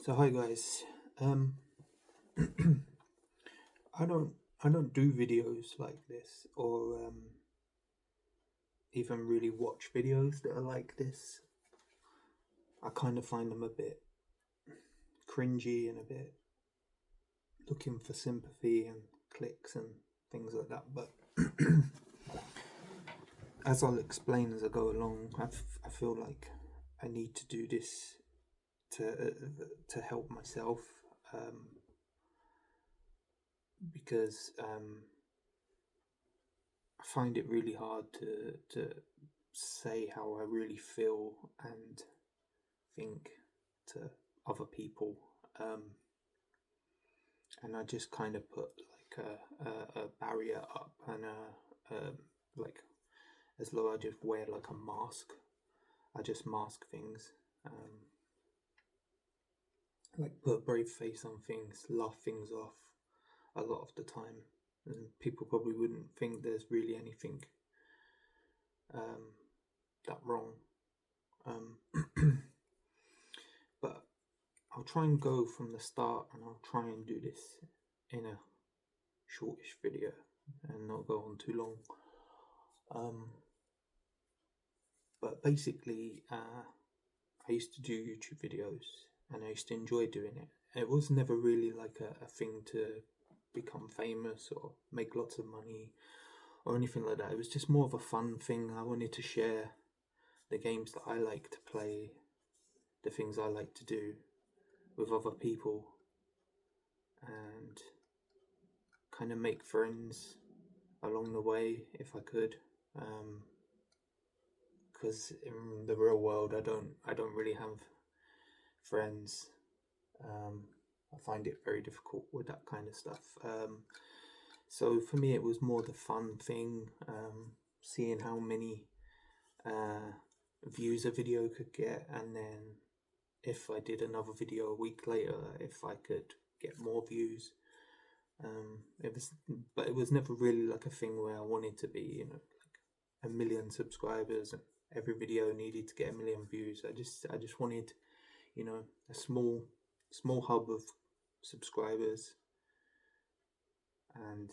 So hi guys. Um, I don't do videos like this or even really watch videos that are like this. I kind of find them a bit cringy and a bit looking for sympathy and clicks and things like that. But as I'll explain as I go along, I feel like I need to do this to help myself um, because I find it really hard to say how I really feel and think to other people, um, and I just kind of put like a barrier up and like as though I just wear like a mask. I just mask things, like put a brave face on things, laugh things off a lot of the time, and people probably wouldn't think there's really anything um, that wrong. Um, but I'll try and go from the start, and I'll try and do this in a shortish video and not go on too long. But basically, I used to do YouTube videos, and I used to enjoy doing it. It was never really like a thing to become famous or make lots of money or anything like that. It was just more of a fun thing. I wanted to share the games that I like to play, the things I like to do with other people, and kind of make friends along the way if I could. Because in the real world, I don't really have friends. I find it very difficult with that kind of stuff. So for me, it was more the fun thing, seeing how many views a video could get, and then if I did another video a week later, if I could get more views. But it was never really like a thing where I wanted to be, like 1 million subscribers and every video needed to get 1 million views. I just wanted, a small hub of subscribers and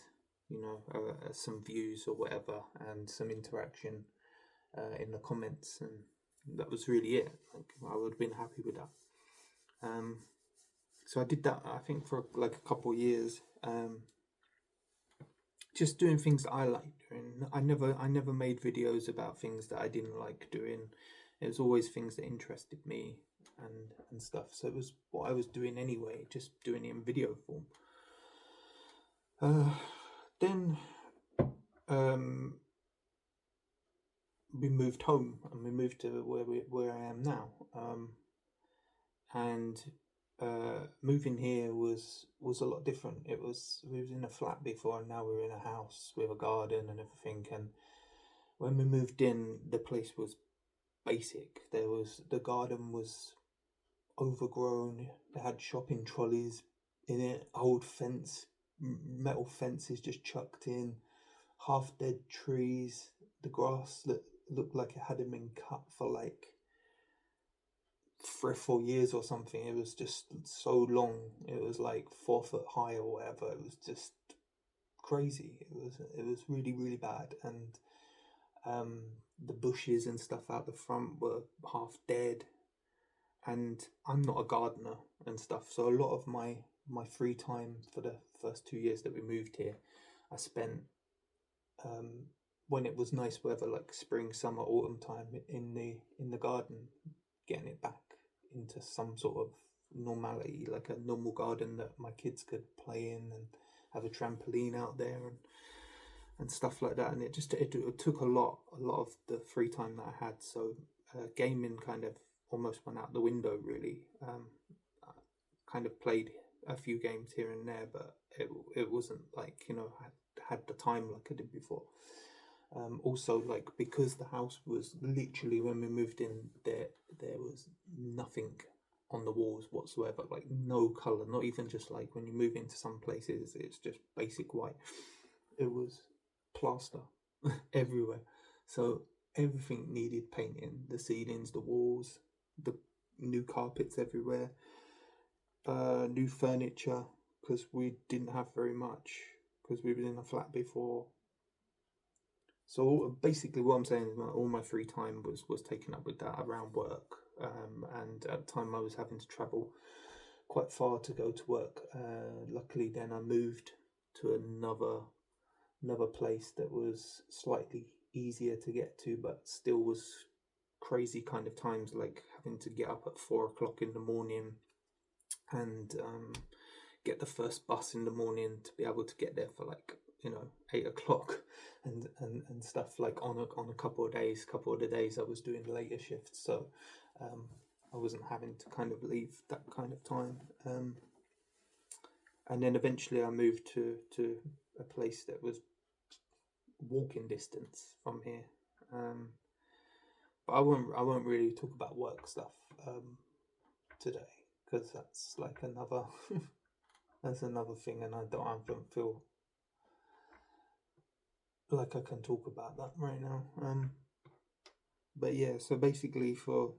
some views or whatever and some interaction in the comments, and that was really it. Like I would have been happy with that. So I did that, I think, for like a couple of years. Just doing things that I like doing. I never made videos about things that I didn't like doing. It was always things that interested me and stuff. So it was what I was doing anyway, just doing it in video form. Then we moved home and we moved to where I am now. And moving here was a lot different. We was in a flat before, and now we're in a house with a garden and everything. And when we moved in, the place was basic. The garden was overgrown. They had shopping trolleys in it, old metal fences just chucked in, half dead trees. The grass looked like it hadn't been cut for like 3 or 4 years or something. It was just so long. It was like 4 foot high or whatever. It was just crazy. It was really really bad, and the bushes and stuff out the front were half dead. And I'm not a gardener and stuff, so a lot of my free time for the first 2 years that we moved here, I spent when it was nice weather, like spring, summer, autumn time, in the garden, getting it back into some sort of normality, like a normal garden that my kids could play in and have a trampoline out there and stuff like that. And it took a lot of the free time that I had. So gaming kind of almost went out the window, really. I kind of played a few games here and there, but it wasn't like, I had the time like I did before. Also, like, because the house was literally, when we moved in, there was nothing on the walls whatsoever, like no color, not even just like when you move into some places it's just basic white. It was plaster everywhere. So everything needed painting: the ceilings, the walls, the new carpets everywhere. new furniture, because we didn't have very much, because we were in a flat before. So basically, what I'm saying is all my free time was taken up with that around work, and at the time I was having to travel quite far to go to work. Luckily, then I moved to another place that was slightly easier to get to, but still was crazy kind of times, like having to get up at 4 o'clock in the morning and get the first bus in the morning to be able to get there for like 8 o'clock and stuff, like on a couple of the days I was doing later shifts, so I wasn't having to kind of leave that kind of time, and then eventually I moved to a place that was walking distance from here, but I won't really talk about work stuff today, because that's like another that's another thing, and I don't feel like I can talk about that right now. But yeah, so basically for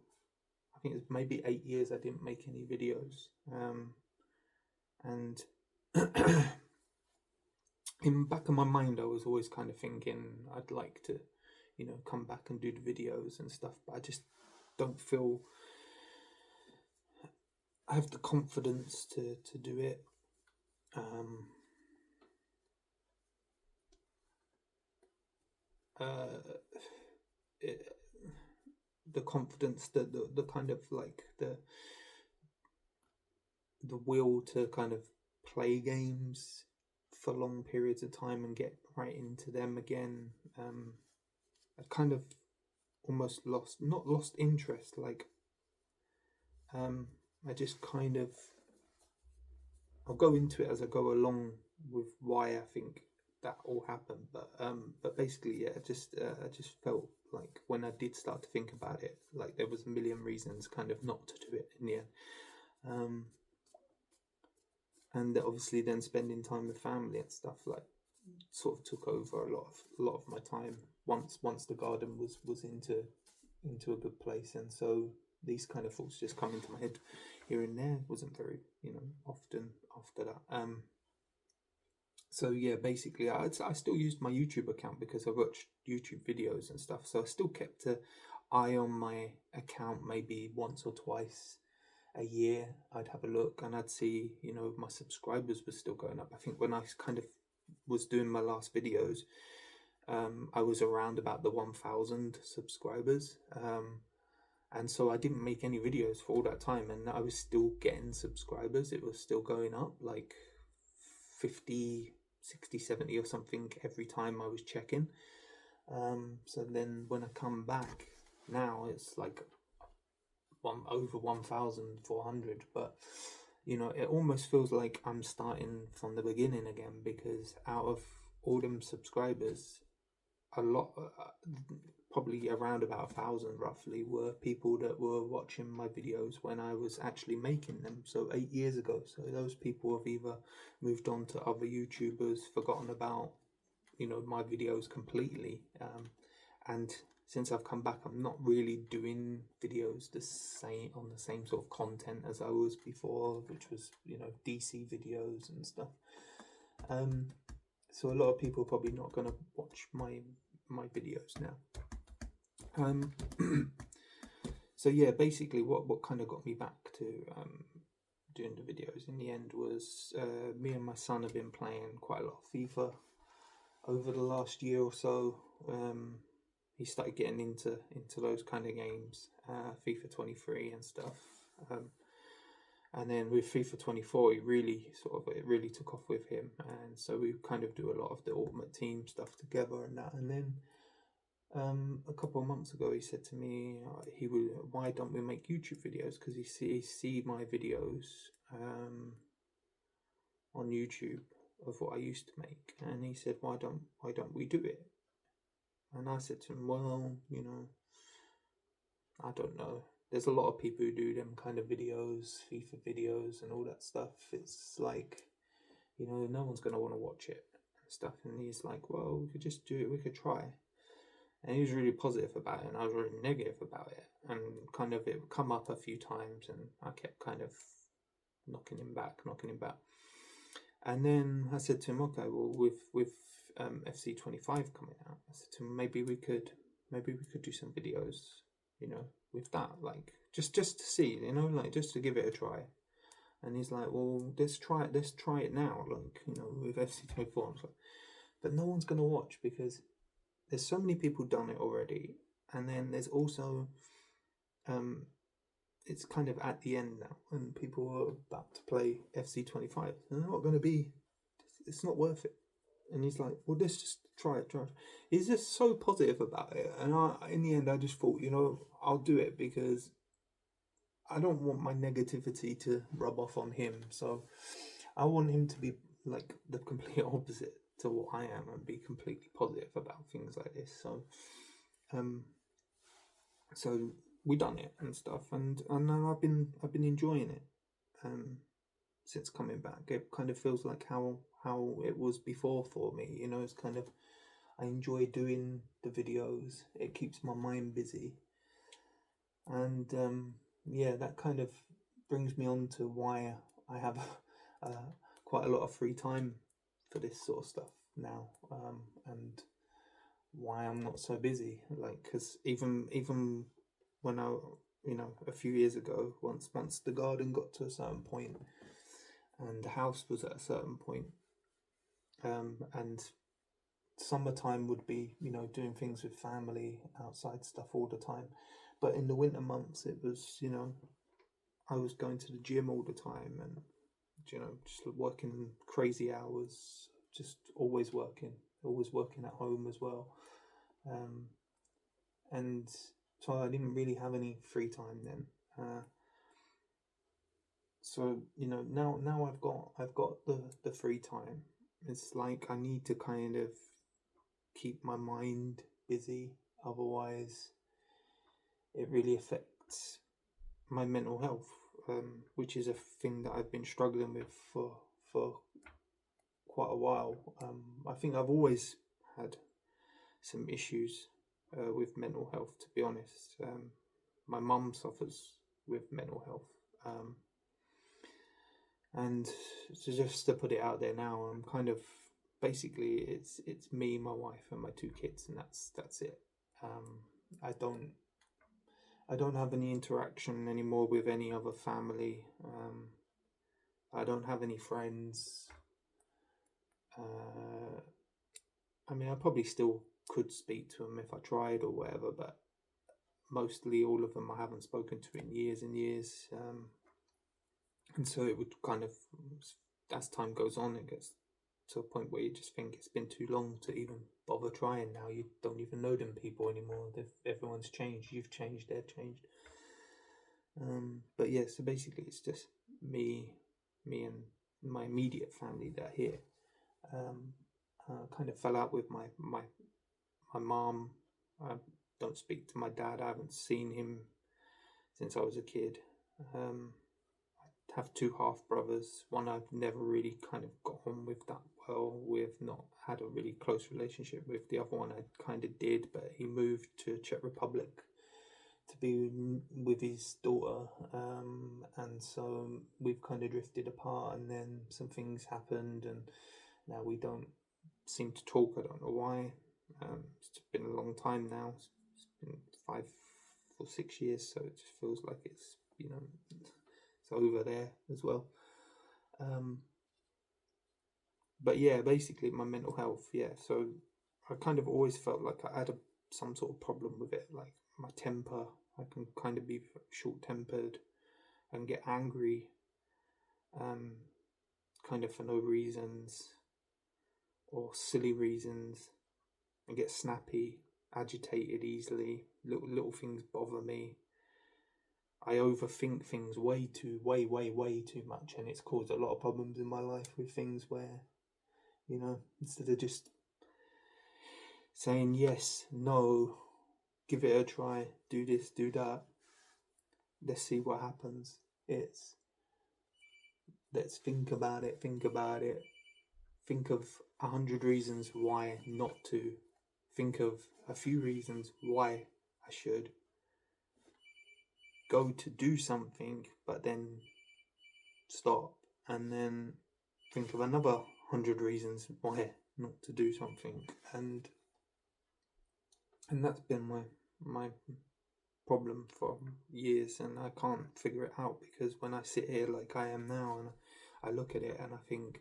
I think it's maybe 8 years I didn't make any videos, and in the back of my mind I was always kind of thinking I'd like to come back and do the videos and stuff, but I just don't feel I have the confidence to do it. The confidence, the kind of like the will to kind of play games for long periods of time and get right into them again. I kind of almost not lost interest, like I just kind of, I'll go into it as I go along with why I think that all happened, but basically, yeah, I just felt like when I did start to think about it, like there was a million reasons kind of not to do it in the end, and obviously then spending time with family and stuff like sort of took over a lot of my time once the garden was into a good place, and so these kind of thoughts just come into my head here and there. It wasn't very often after that. So yeah, basically I still used my YouTube account because I watched YouTube videos and stuff, so I still kept an eye on my account. Maybe once or twice a year I'd have a look and I'd see my subscribers were still going up. I think when I kind of was doing my last videos, I was around about the 1,000 subscribers, and so I didn't make any videos for all that time, and I was still getting subscribers. It was still going up like 50, 60, 70 or something every time I was checking. So then when I come back now, it's like over 1,400, but it almost feels like I'm starting from the beginning again, because out of all them subscribers, a lot, probably around about 1,000 roughly, were people that were watching my videos when I was actually making them, so 8 years ago. So those people have either moved on to other YouTubers, forgotten about my videos completely, and since I've come back, I'm not really doing videos the same sort of content as I was before, which was DC videos and stuff. So a lot of people are probably not going to watch my videos now. So yeah, basically what kind of got me back to doing the videos in the end was me and my son have been playing quite a lot of FIFA over the last year or so. He started getting into those kind of games, FIFA 23 and stuff. And then with FIFA 24, it really took off with him, and so we kind of do a lot of the Ultimate Team stuff together and that. And then a couple of months ago, he said to me, why don't we make YouTube videos? Because he see my videos on YouTube of what I used to make, and he said, why don't we do it? And I said to him, well, I don't know. There's a lot of people who do them kind of videos, FIFA videos and all that stuff. It's like, no one's going to want to watch it and stuff. And he's like, well, we could just do it. We could try. And he was really positive about it, and I was really negative about it. And kind of it would come up a few times, and I kept kind of knocking him back. And then I said to him, okay, well, with FC25 coming out, I said to him, maybe we could do some videos, with that, like just to see, like just to give it a try. And he's like, well, let's try it now, like, with FC24. But no one's gonna watch because there's so many people done it already, and then there's also it's kind of at the end now, and people are about to play FC25, and they're not going to be. It's not worth it. And he's like, well, let's just try it. He's just so positive about it, and in the end, I just thought, I'll do it because I don't want my negativity to rub off on him. So I want him to be like the complete opposite to what I am and be completely positive about things like this. So we done it and stuff, and I've been enjoying it since coming back. It kind of feels like how it was before for me. It's kind of, I enjoy doing the videos. It keeps my mind busy, and that kind of brings me on to why I have quite a lot of free time for this sort of stuff now, and why I'm not so busy. Like, because even when I, a few years ago, once the garden got to a certain point, and the house was at a certain point, and summertime would be, doing things with family, outside stuff all the time. But in the winter months, it was, I was going to the gym all the time, and just working crazy hours, just always working at home as well, and so I didn't really have any free time then. So now I've got the free time. It's like I need to kind of keep my mind busy, otherwise it really affects my mental health, which is a thing that I've been struggling with for quite a while. I think I've always had some issues with mental health, to be honest. My mum suffers with mental health, and so just to put it out there now, I'm kind of, basically it's me, my wife, and my 2 kids, and that's it. I don't have any interaction anymore with any other family. I don't have any friends. I mean, I probably still could speak to them if I tried or whatever, but mostly all of them I haven't spoken to in years and years. And so it would kind of, as time goes on, it gets to a point where you just think it's been too long to even bother trying now. You don't even know them people anymore. Everyone's changed. You've changed. They've changed. But yeah, so basically it's just me and my immediate family that are here. Kind of fell out with my mom. I don't speak to my dad. I haven't seen him since I was a kid. I have 2 half brothers. One I've never really kind of got on with that well. We've not had a really close relationship with. The other one I kind of did, but he moved to Czech Republic to be with his daughter, and so we've kind of drifted apart, and then some things happened, and now we don't seem to talk. I don't know why. It's been a long time now. It's been 5 or 6 years, so it just feels like it's it's over there as well. But yeah, basically my mental health. Yeah, so I kind of always felt like I had some sort of problem with it, like my temper. I can kind of be short-tempered and get angry, kind of for no reasons or silly reasons, and get snappy, agitated easily. Little things bother me. I overthink things way too much, and it's caused a lot of problems in my life with things where, instead of just saying yes, no, give it a try, do this, do that, let's see what happens. It's, let's think about it, think of 100 reasons why not to, think of a few reasons why I should, go to do something, but then stop, and then think of another 100 reasons why not to do something, and that's been my problem for years, and I can't figure it out, because when I sit here like I am now and I look at it and I think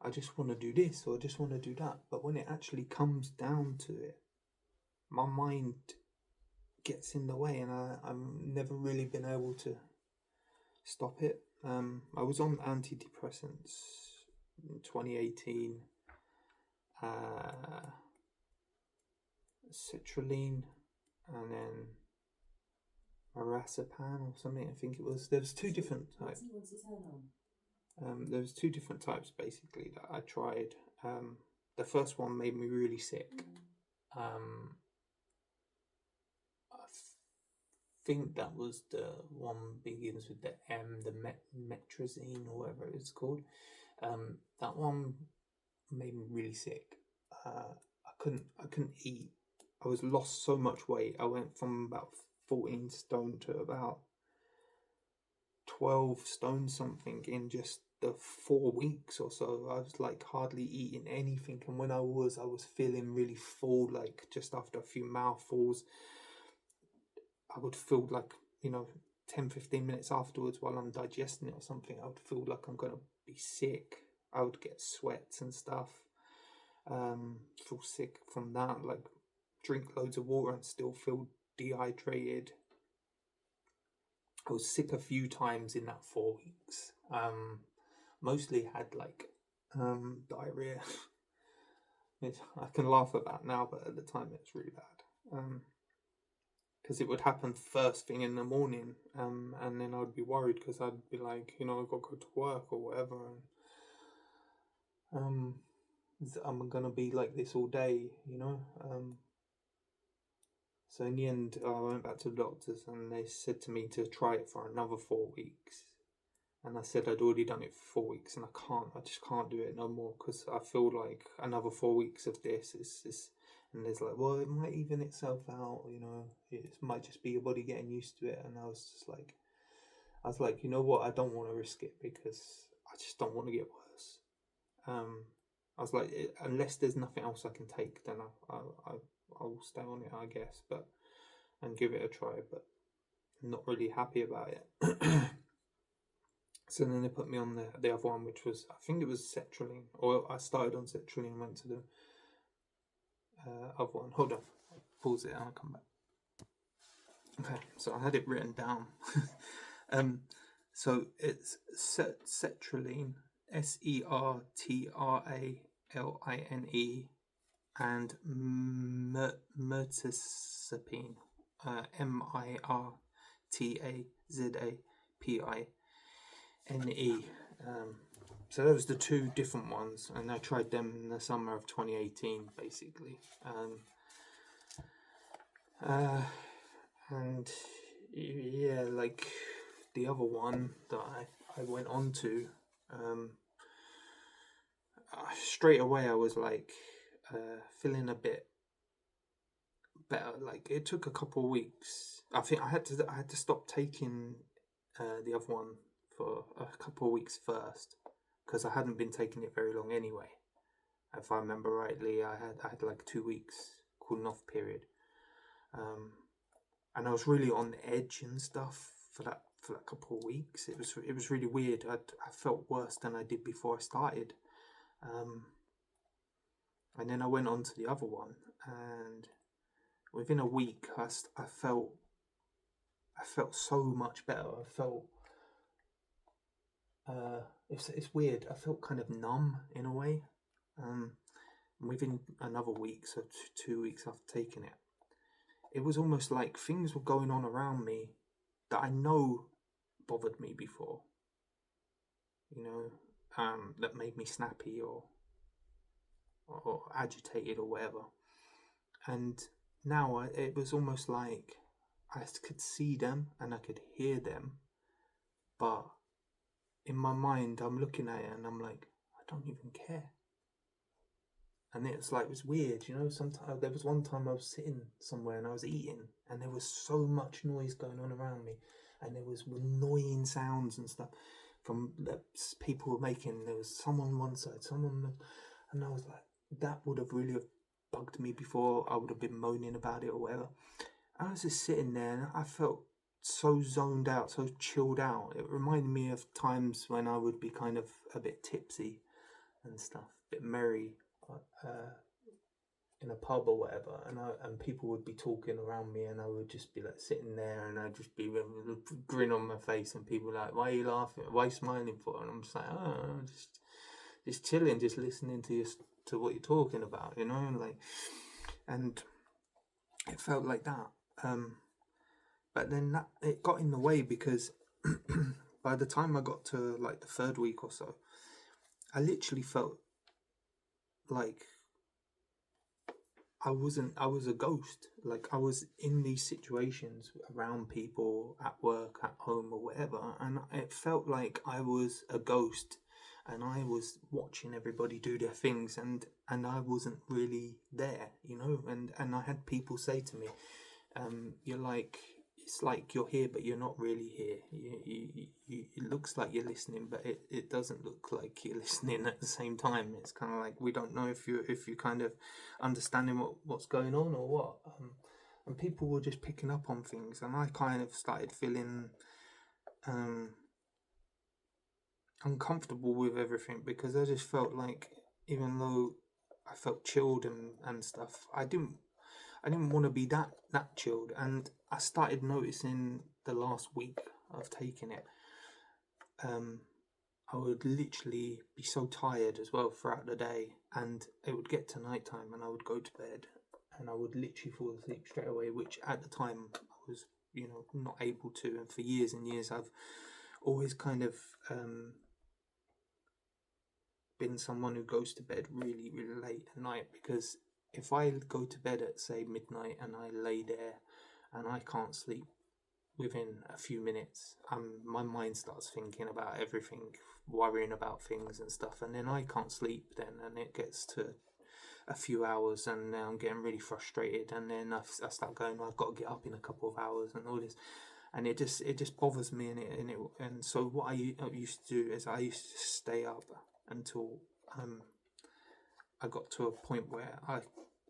I just want to do this or I just want to do that, but when it actually comes down to it, my mind gets in the way, and I've never really been able to stop it. I was on antidepressants in 2018, citrulline, and then marazepam or something. I think it was. There was two different types. There was two different types basically that I tried. The first one made me really sick. I think that was the one begins with the M, the metrazine or whatever it's called. That one made me really sick. I couldn't eat. I was lost so much weight. I went from about 14 stone to about 12 stone something in just the 4 weeks or so. I was like hardly eating anything, and when I was feeling really full. Like just after a few mouthfuls, I would feel like, 10-15 minutes afterwards, while I'm digesting it or something, I would feel like I'm gonna be sick. I would get sweats and stuff. Feel sick from that. Like drink loads of water and still feel dehydrated. I was sick a few times in that 4 weeks. Mostly had like diarrhea. I can laugh about now, but at the time it was really bad. Because it would happen first thing in the morning, and then I'd be worried because I'd be like, I've got to go to work or whatever, and I'm gonna be like this all day, So in the end, I went back to the doctors, and they said to me to try it for another 4 weeks. And I said I'd already done it for 4 weeks, and I just can't do it no more, because I feel like another 4 weeks of this is. And there's like, well, it might even itself out, it might just be your body getting used to it. And I was like, you know what, I don't want to risk it, because I just don't want to get worse. I was like, unless there's nothing else I can take, then I'll stay on it, I guess, and give it a try. But I'm not really happy about it. So then they put me on the other one, which was, I think it was sertraline, or I started on sertraline and went to the other one. Hold on, I'll pause it and I'll come back. Okay, so I had it written down. So it's sertraline, sertraline, and mirtazapine, mirtazapine. So those are the two different ones, and I tried them in the summer of 2018, basically. And yeah, like the other one that I went on to, straight away I was like feeling a bit better. Like it took a couple of weeks. I think I had to stop taking the other one for a couple of weeks first, because I hadn't been taking it very long anyway. If I remember rightly, I had like 2 weeks cooling off period, and I was really on the edge and stuff for that couple of weeks. It was really weird. I felt worse than I did before I started, and then I went on to the other one, and within a week I felt so much better. I felt it's weird. I felt kind of numb in a way. Within another week, so 2 weeks after taking it, it was almost like things were going on around me that I know bothered me before. That made me snappy or agitated or whatever. And now it was almost like I could see them and I could hear them, but in my mind I'm looking at it and I'm like, I don't even care. And it was weird, sometimes there was one time I was sitting somewhere and I was eating, and there was so much noise going on around me, and there was annoying sounds and stuff from that people were making. There was someone on one side, and I was like, that would have really have bugged me before I would have been moaning about it or whatever. I was just sitting there and I felt so zoned out, so chilled out. It reminded me of times when I would be kind of a bit tipsy and stuff, a bit merry, in a pub or whatever, and people would be talking around me, and I would just be like sitting there, and I'd just be with a grin on my face, and people were like, "Why are you laughing? Why are you smiling for?" And I'm just like, "Oh, I'm just chilling, just listening to what you're talking about, like." And it felt like that. But then it got in the way because by the time I got to like the third week or so, I literally felt like I was a ghost. Like I was in these situations around people at work, at home, or whatever, and it felt like I was a ghost, and I was watching everybody do their things, and I wasn't really there, and I had people say to me, "You're like." It's like you're here, but you're not really here. It looks like you're listening, but it doesn't look like you're listening at the same time. It's kind of like we don't know if you're kind of understanding what's going on or what. And people were just picking up on things, and I kind of started feeling uncomfortable with everything because I just felt like even though I felt chilled and stuff, I didn't want to be that chilled, and I started noticing the last week of taking it. I would literally be so tired as well throughout the day, and it would get to night time, and I would go to bed, and I would literally fall asleep straight away. Which at the time I was, not able to, and for years and years I've always kind of been someone who goes to bed really, really late at night, because if I go to bed at say midnight and I lay there and I can't sleep within a few minutes, my mind starts thinking about everything, worrying about things and stuff, and then I can't sleep then, and it gets to a few hours, and then I'm getting really frustrated, and then I start going, I've got to get up in a couple of hours and all this, and it just bothers me, and so what I used to do is I used to stay up until I got to a point where I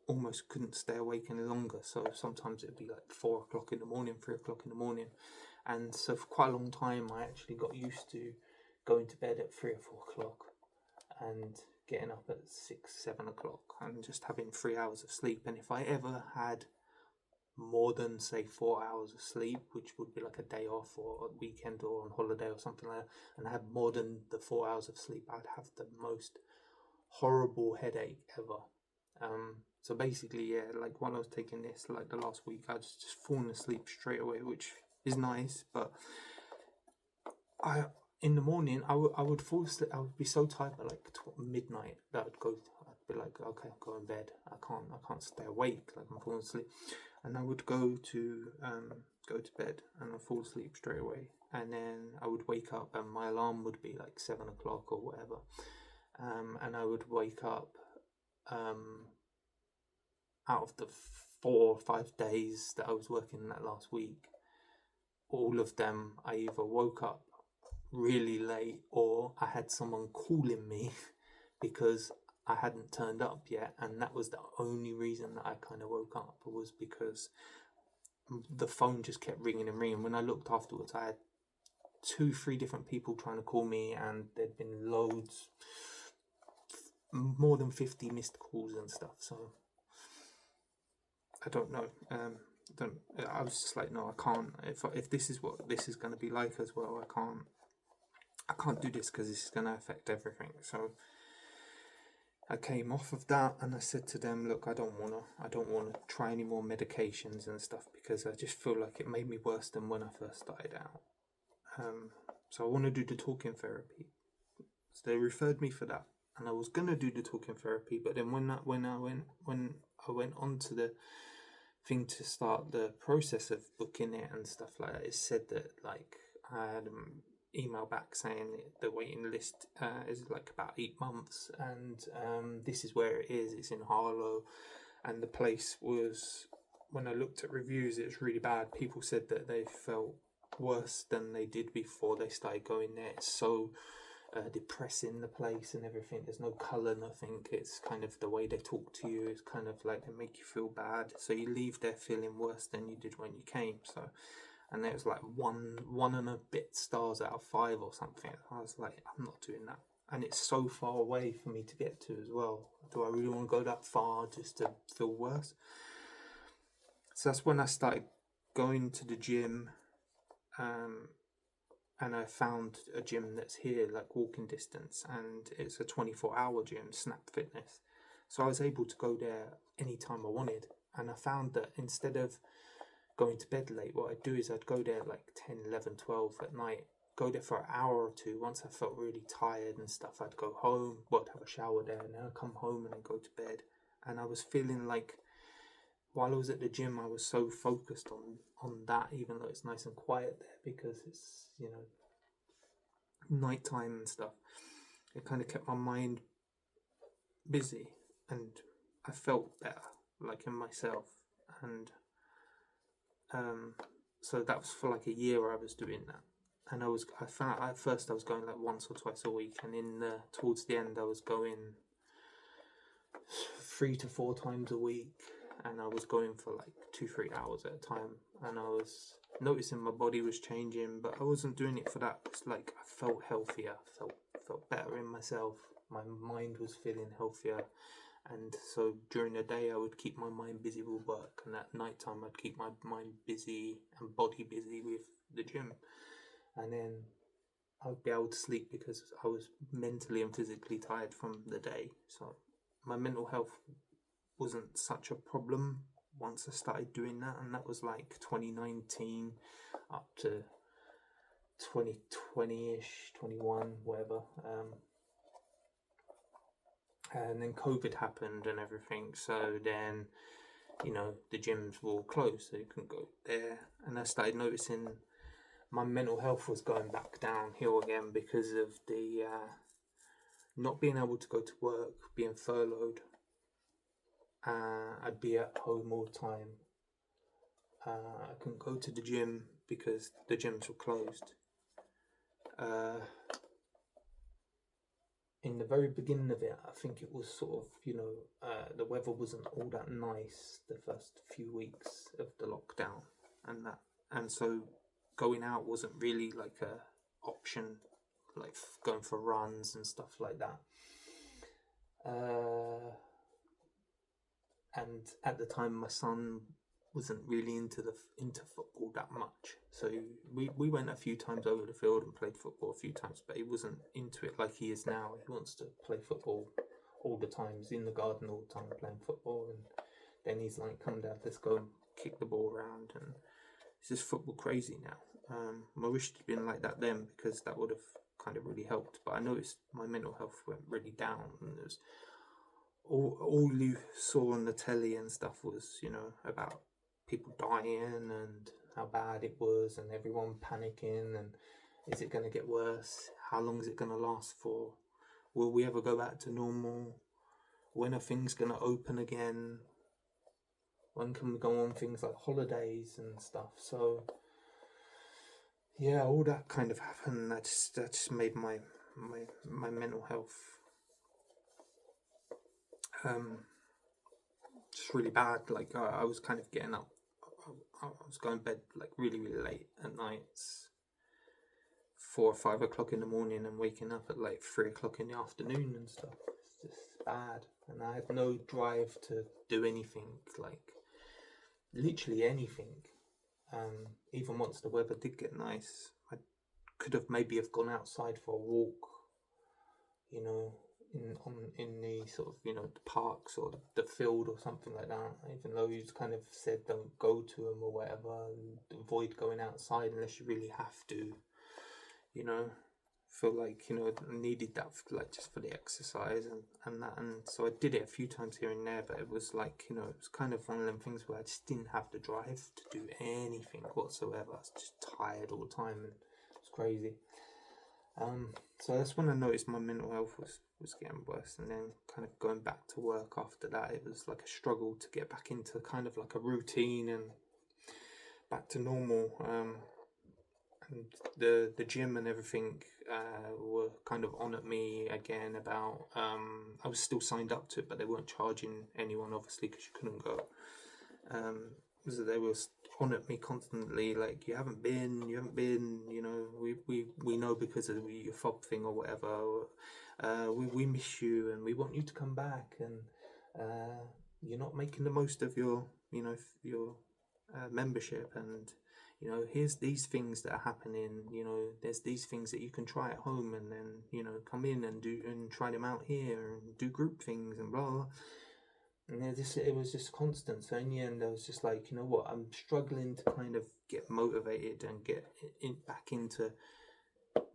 almost couldn't stay awake any longer. So sometimes it'd be like 4 o'clock in the morning, 3 o'clock in the morning. And so for quite a long time, I actually got used to going to bed at 3 or 4 o'clock and getting up at 6, 7 o'clock and just having 3 hours of sleep. And if I ever had more than say 4 hours of sleep, which would be like a day off or a weekend or on holiday or something like that, and I had more than the 4 hours of sleep, I'd have the most horrible headache ever. So basically, yeah, like while I was taking this, like the last week, I was just falling asleep straight away, which is nice. But in the morning, I would fall asleep. I would be so tired by like midnight that I'd be like, okay, I'll go in bed. I can't stay awake. Like I'm falling asleep, and I would go to bed and I'd fall asleep straight away. And then I would wake up, and my alarm would be like 7 o'clock or whatever. And I would wake up. Out of the 4 or 5 days that I was working that last week, all of them I either woke up really late or I had someone calling me because I hadn't turned up yet, and that was the only reason that I kind of woke up, was because the phone just kept ringing and ringing. When I looked afterwards, I had 2-3 different people trying to call me, and there'd been loads, more than 50 missed calls and stuff. So I don't know. I was just like, no, I can't. If this is what this is going to be like as well, I can't do this because this is going to affect everything. So I came off of that, and I said to them, look, I don't want to try any more medications and stuff, because I just feel like it made me worse than when I first started out. So I want to do the talking therapy. So they referred me for that, and I was gonna do the talking therapy, but then when I went on to the thing to start the process of booking it and stuff like that, it said that like I had an email back saying the waiting list is like about 8 months, and this is where it is. It's in Harlow, and the place was, when I looked at reviews, it was really bad. People said that they felt worse than they did before they started going there. It's so depressing, the place and everything. There's no colour, nothing. It's kind of the way they talk to you is kind of like they make you feel bad. So you leave there feeling worse than you did when you came. So, and there was like one and a bit stars out of 5 or something. I was like, I'm not doing that. And it's so far away for me to get to as well. Do I really want to go that far just to feel worse? So that's when I started going to the gym, and I found a gym that's here, like walking distance, and it's a 24-hour gym, Snap Fitness. So I was able to go there anytime I wanted, and I found that instead of going to bed late, what I'd do is I'd go there like 10, 11, 12 at night, go there for an hour or two. Once I felt really tired and stuff, I'd go home, I'd have a shower there, and then I'd come home and then go to bed. And I was feeling like, while I was at the gym, I was so focused on that, even though it's nice and quiet there because it's, nighttime and stuff. It kind of kept my mind busy, and I felt better, like in myself. And so that was for like a year I was doing that. And I found at first I was going like once or twice a week, and towards the end I was going 3 to 4 times a week, and I was going for like 2-3 hours at a time, and I was noticing my body was changing, but I wasn't doing it for that. It's like I felt healthier, felt better in myself. My mind was feeling healthier, and so during the day I would keep my mind busy with work, and at night time I'd keep my mind busy and body busy with the gym, and then I would be able to sleep because I was mentally and physically tired from the day. So my mental health wasn't such a problem once I started doing that, and that was like 2019 up to 2020-ish, 21, whatever. And then COVID happened and everything, so then, the gyms were all closed, so you couldn't go there. And I started noticing my mental health was going back downhill again because of the not being able to go to work, being furloughed. I'd be at home all the time. I couldn't go to the gym because the gyms were closed. In the very beginning of it, I think it was sort of, the weather wasn't all that nice the first few weeks of the lockdown and that. And so going out wasn't really like a option, like going for runs and stuff like that. And at the time, my son wasn't really into football that much. So we went a few times over the field and played football a few times, but he wasn't into it like he is now. He wants to play football all the time. He's in the garden all the time playing football, and then he's like, "Come, Dad, let's go and kick the ball around." And it's just football crazy now. I wish it'd been like that then, because that would have kind of really helped. But I noticed my mental health went really down, and there's all you saw on the telly and stuff was, about people dying and how bad it was, and everyone panicking, and is it going to get worse? How long is it going to last for? Will we ever go back to normal? When are things going to open again? When can we go on things like holidays and stuff? So yeah, all that kind of happened. That just made my mental health just really bad. Like I was kind of getting up. I was going to bed like really, really late at nights, 4 or 5 o'clock in the morning, and waking up at like 3 o'clock in the afternoon and stuff. It's just bad, and I had no drive to do anything, like literally anything. Even once the weather did get nice, I could have maybe gone outside for a walk, in the sort of, the parks or the field or something like that, even though he's kind of said don't go to them or whatever, and avoid going outside unless you really have to, feel like, I needed that just for the exercise and that. And so I did it a few times here and there, but it was like, it was kind of one of them things where I just didn't have the drive to do anything whatsoever. I was just tired all the time, and it was crazy. So that's when I noticed my mental health was getting worse, and then kind of going back to work after that, it was like a struggle to get back into kind of like a routine and back to normal. and the gym and everything were kind of on at me again about I was still signed up to it, but they weren't charging anyone, obviously, because you couldn't go. So they were on at me constantly, like, you haven't been, you know, we know because of your fob thing or whatever, we miss you and we want you to come back, and you're not making the most of your, you know, your membership, and you know, here's these things that are happening, you know, there's these things that you can try at home, and then, you know, come in and do and try them out here and do group things and blah, blah. And it was just constant. So in the end, I was just like, you know what, I'm struggling to kind of get motivated and get back into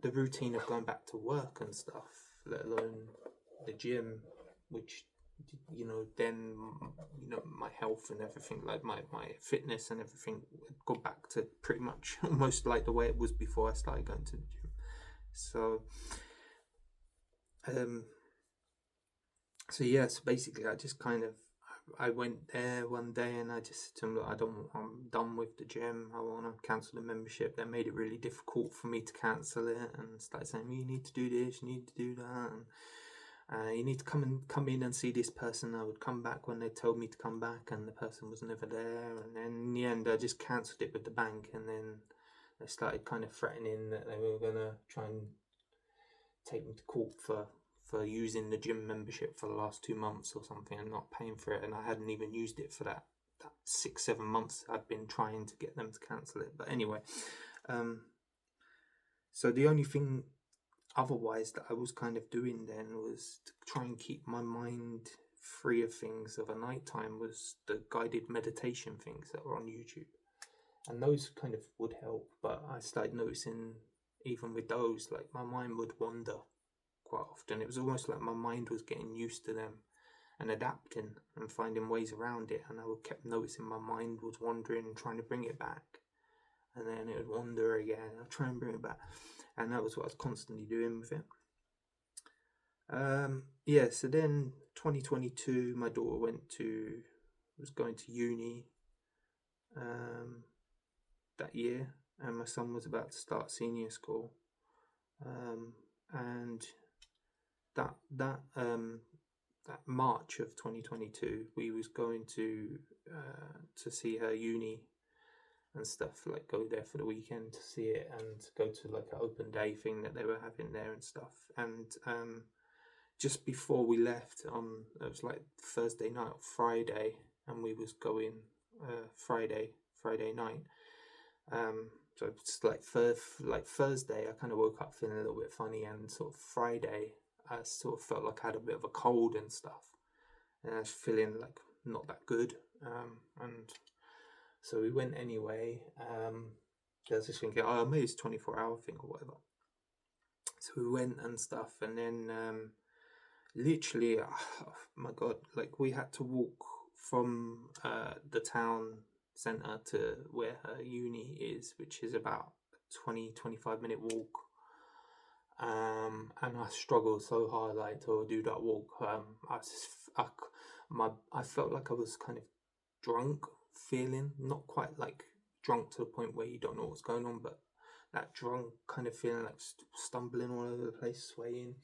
the routine of going back to work and stuff, let alone the gym, which, you know, then, you know, my health and everything, like my fitness and everything would go back to pretty much almost like the way it was before I started going to the gym. So so yeah, so basically I just kind of, I went there one day and I just said to them, look, I'm done with the gym, I want to cancel the membership. They made it really difficult for me to cancel it and started saying, you need to do this, you need to do that, and you need to come in and see this person. I would come back when they told me to come back, and the person was never there. And then in the end, I just cancelled it with the bank, and then they started kind of threatening that they were gonna try and take me to court for using the gym membership for the last 2 months or something and not paying for it, and I hadn't even used it for that 6-7 months I'd been trying to get them to cancel it. But anyway, so the only thing otherwise that I was kind of doing then was to try and keep my mind free of things of a night time, was the guided meditation things that were on YouTube, and those kind of would help. But I started noticing even with those, like, my mind would wander quite often. It was almost like my mind was getting used to them and adapting and finding ways around it, and I kept noticing my mind was wandering and trying to bring it back, and then it would wander again. I'd try and bring it back, and that was what I was constantly doing with it. Yeah, so then 2022, my daughter was going to uni that year, and my son was about to start senior school, and that March of 2022, we was going to see her uni and stuff, like go there for the weekend to see it and go to like an open day thing that they were having there and stuff. And just before we left, it was like Thursday night or Friday, and we was going Friday night. So it's like Thursday, I kind of woke up feeling a little bit funny, and sort of Friday, I sort of felt like I had a bit of a cold and stuff, and I was feeling like not that good. And so we went anyway. I was just thinking, oh, maybe it's 24-hour thing or whatever. So we went and stuff, and then literally, oh my God, like, we had to walk from the town centre to where her uni is, which is about a 20-25 minute walk. And I struggled so hard, like, to do that walk. I felt like I was kind of drunk, feeling, not quite like drunk to the point where you don't know what's going on, but that drunk kind of feeling, like stumbling all over the place, swaying.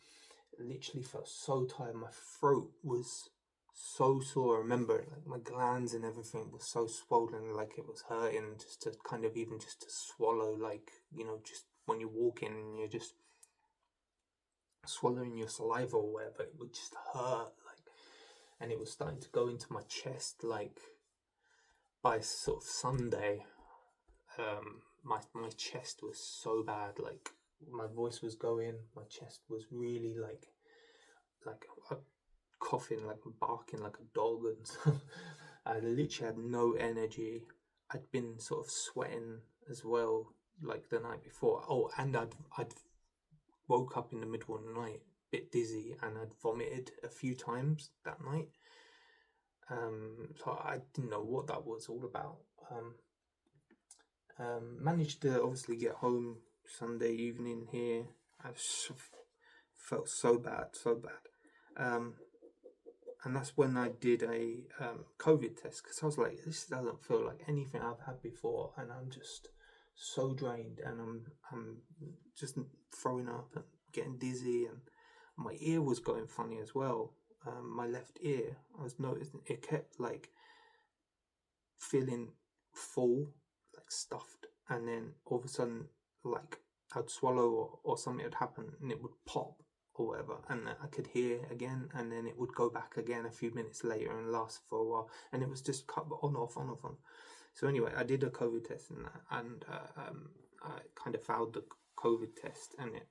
Literally felt so tired. My throat was so sore. I remember, like, my glands and everything was so swollen, like it was hurting just to kind of even just to swallow, like, you know, just when you're walking and you're just swallowing your saliva or whatever, it would just hurt, like, and it was starting to go into my chest, like, by sort of Sunday, my chest was so bad, like, my voice was going, my chest was really like coughing, like barking like a dog, and I literally had no energy. I'd been sort of sweating as well, like the night before. Oh, and I'd woke up in the middle of the night, a bit dizzy, and I'd vomited a few times that night. So I didn't know what that was all about. Managed to obviously get home Sunday evening here. I felt so bad. And that's when I did a COVID test, because I was like, this doesn't feel like anything I've had before, and I'm just so drained, and I'm just throwing up and getting dizzy, and my ear was going funny as well. My left ear, I was noticing it kept like feeling full, like stuffed, and then all of a sudden, like I'd swallow or something would happen and it would pop or whatever, and I could hear again, and then it would go back again a few minutes later and last for a while, and it was just cut on off on off on. So anyway, I did a COVID test and I kind of failed the COVID test, and it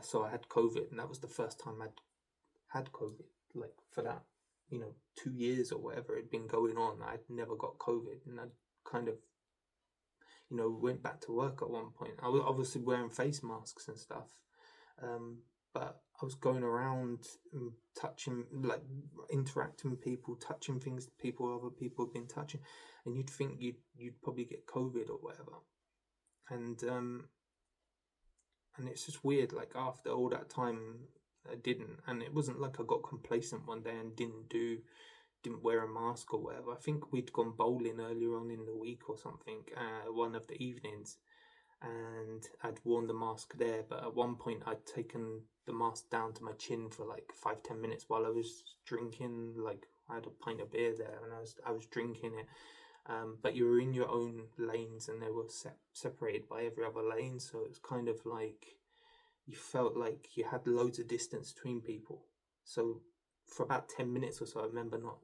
so I had COVID, and that was the first time I'd had COVID, like for that, 2 years or whatever it'd been going on. I'd never got COVID, and I kind of, went back to work at one point. I was obviously wearing face masks and stuff, but I was going around and touching, like interacting with people, touching things other people have been touching, and you'd think you'd probably get COVID or whatever, and it's just weird. Like after all that time, I didn't, and it wasn't like I got complacent one day and didn't wear a mask or whatever. I think we'd gone bowling earlier on in the week or something, one of the evenings, and I'd worn the mask there, but at one point I'd taken the mask down to my chin for like 5-10 minutes while I was drinking. Like I had a pint of beer there, and I was drinking it. But you were in your own lanes, and they were separated by every other lane, so it was kind of like you felt like you had loads of distance between people. So for about 10 minutes or so, I remember not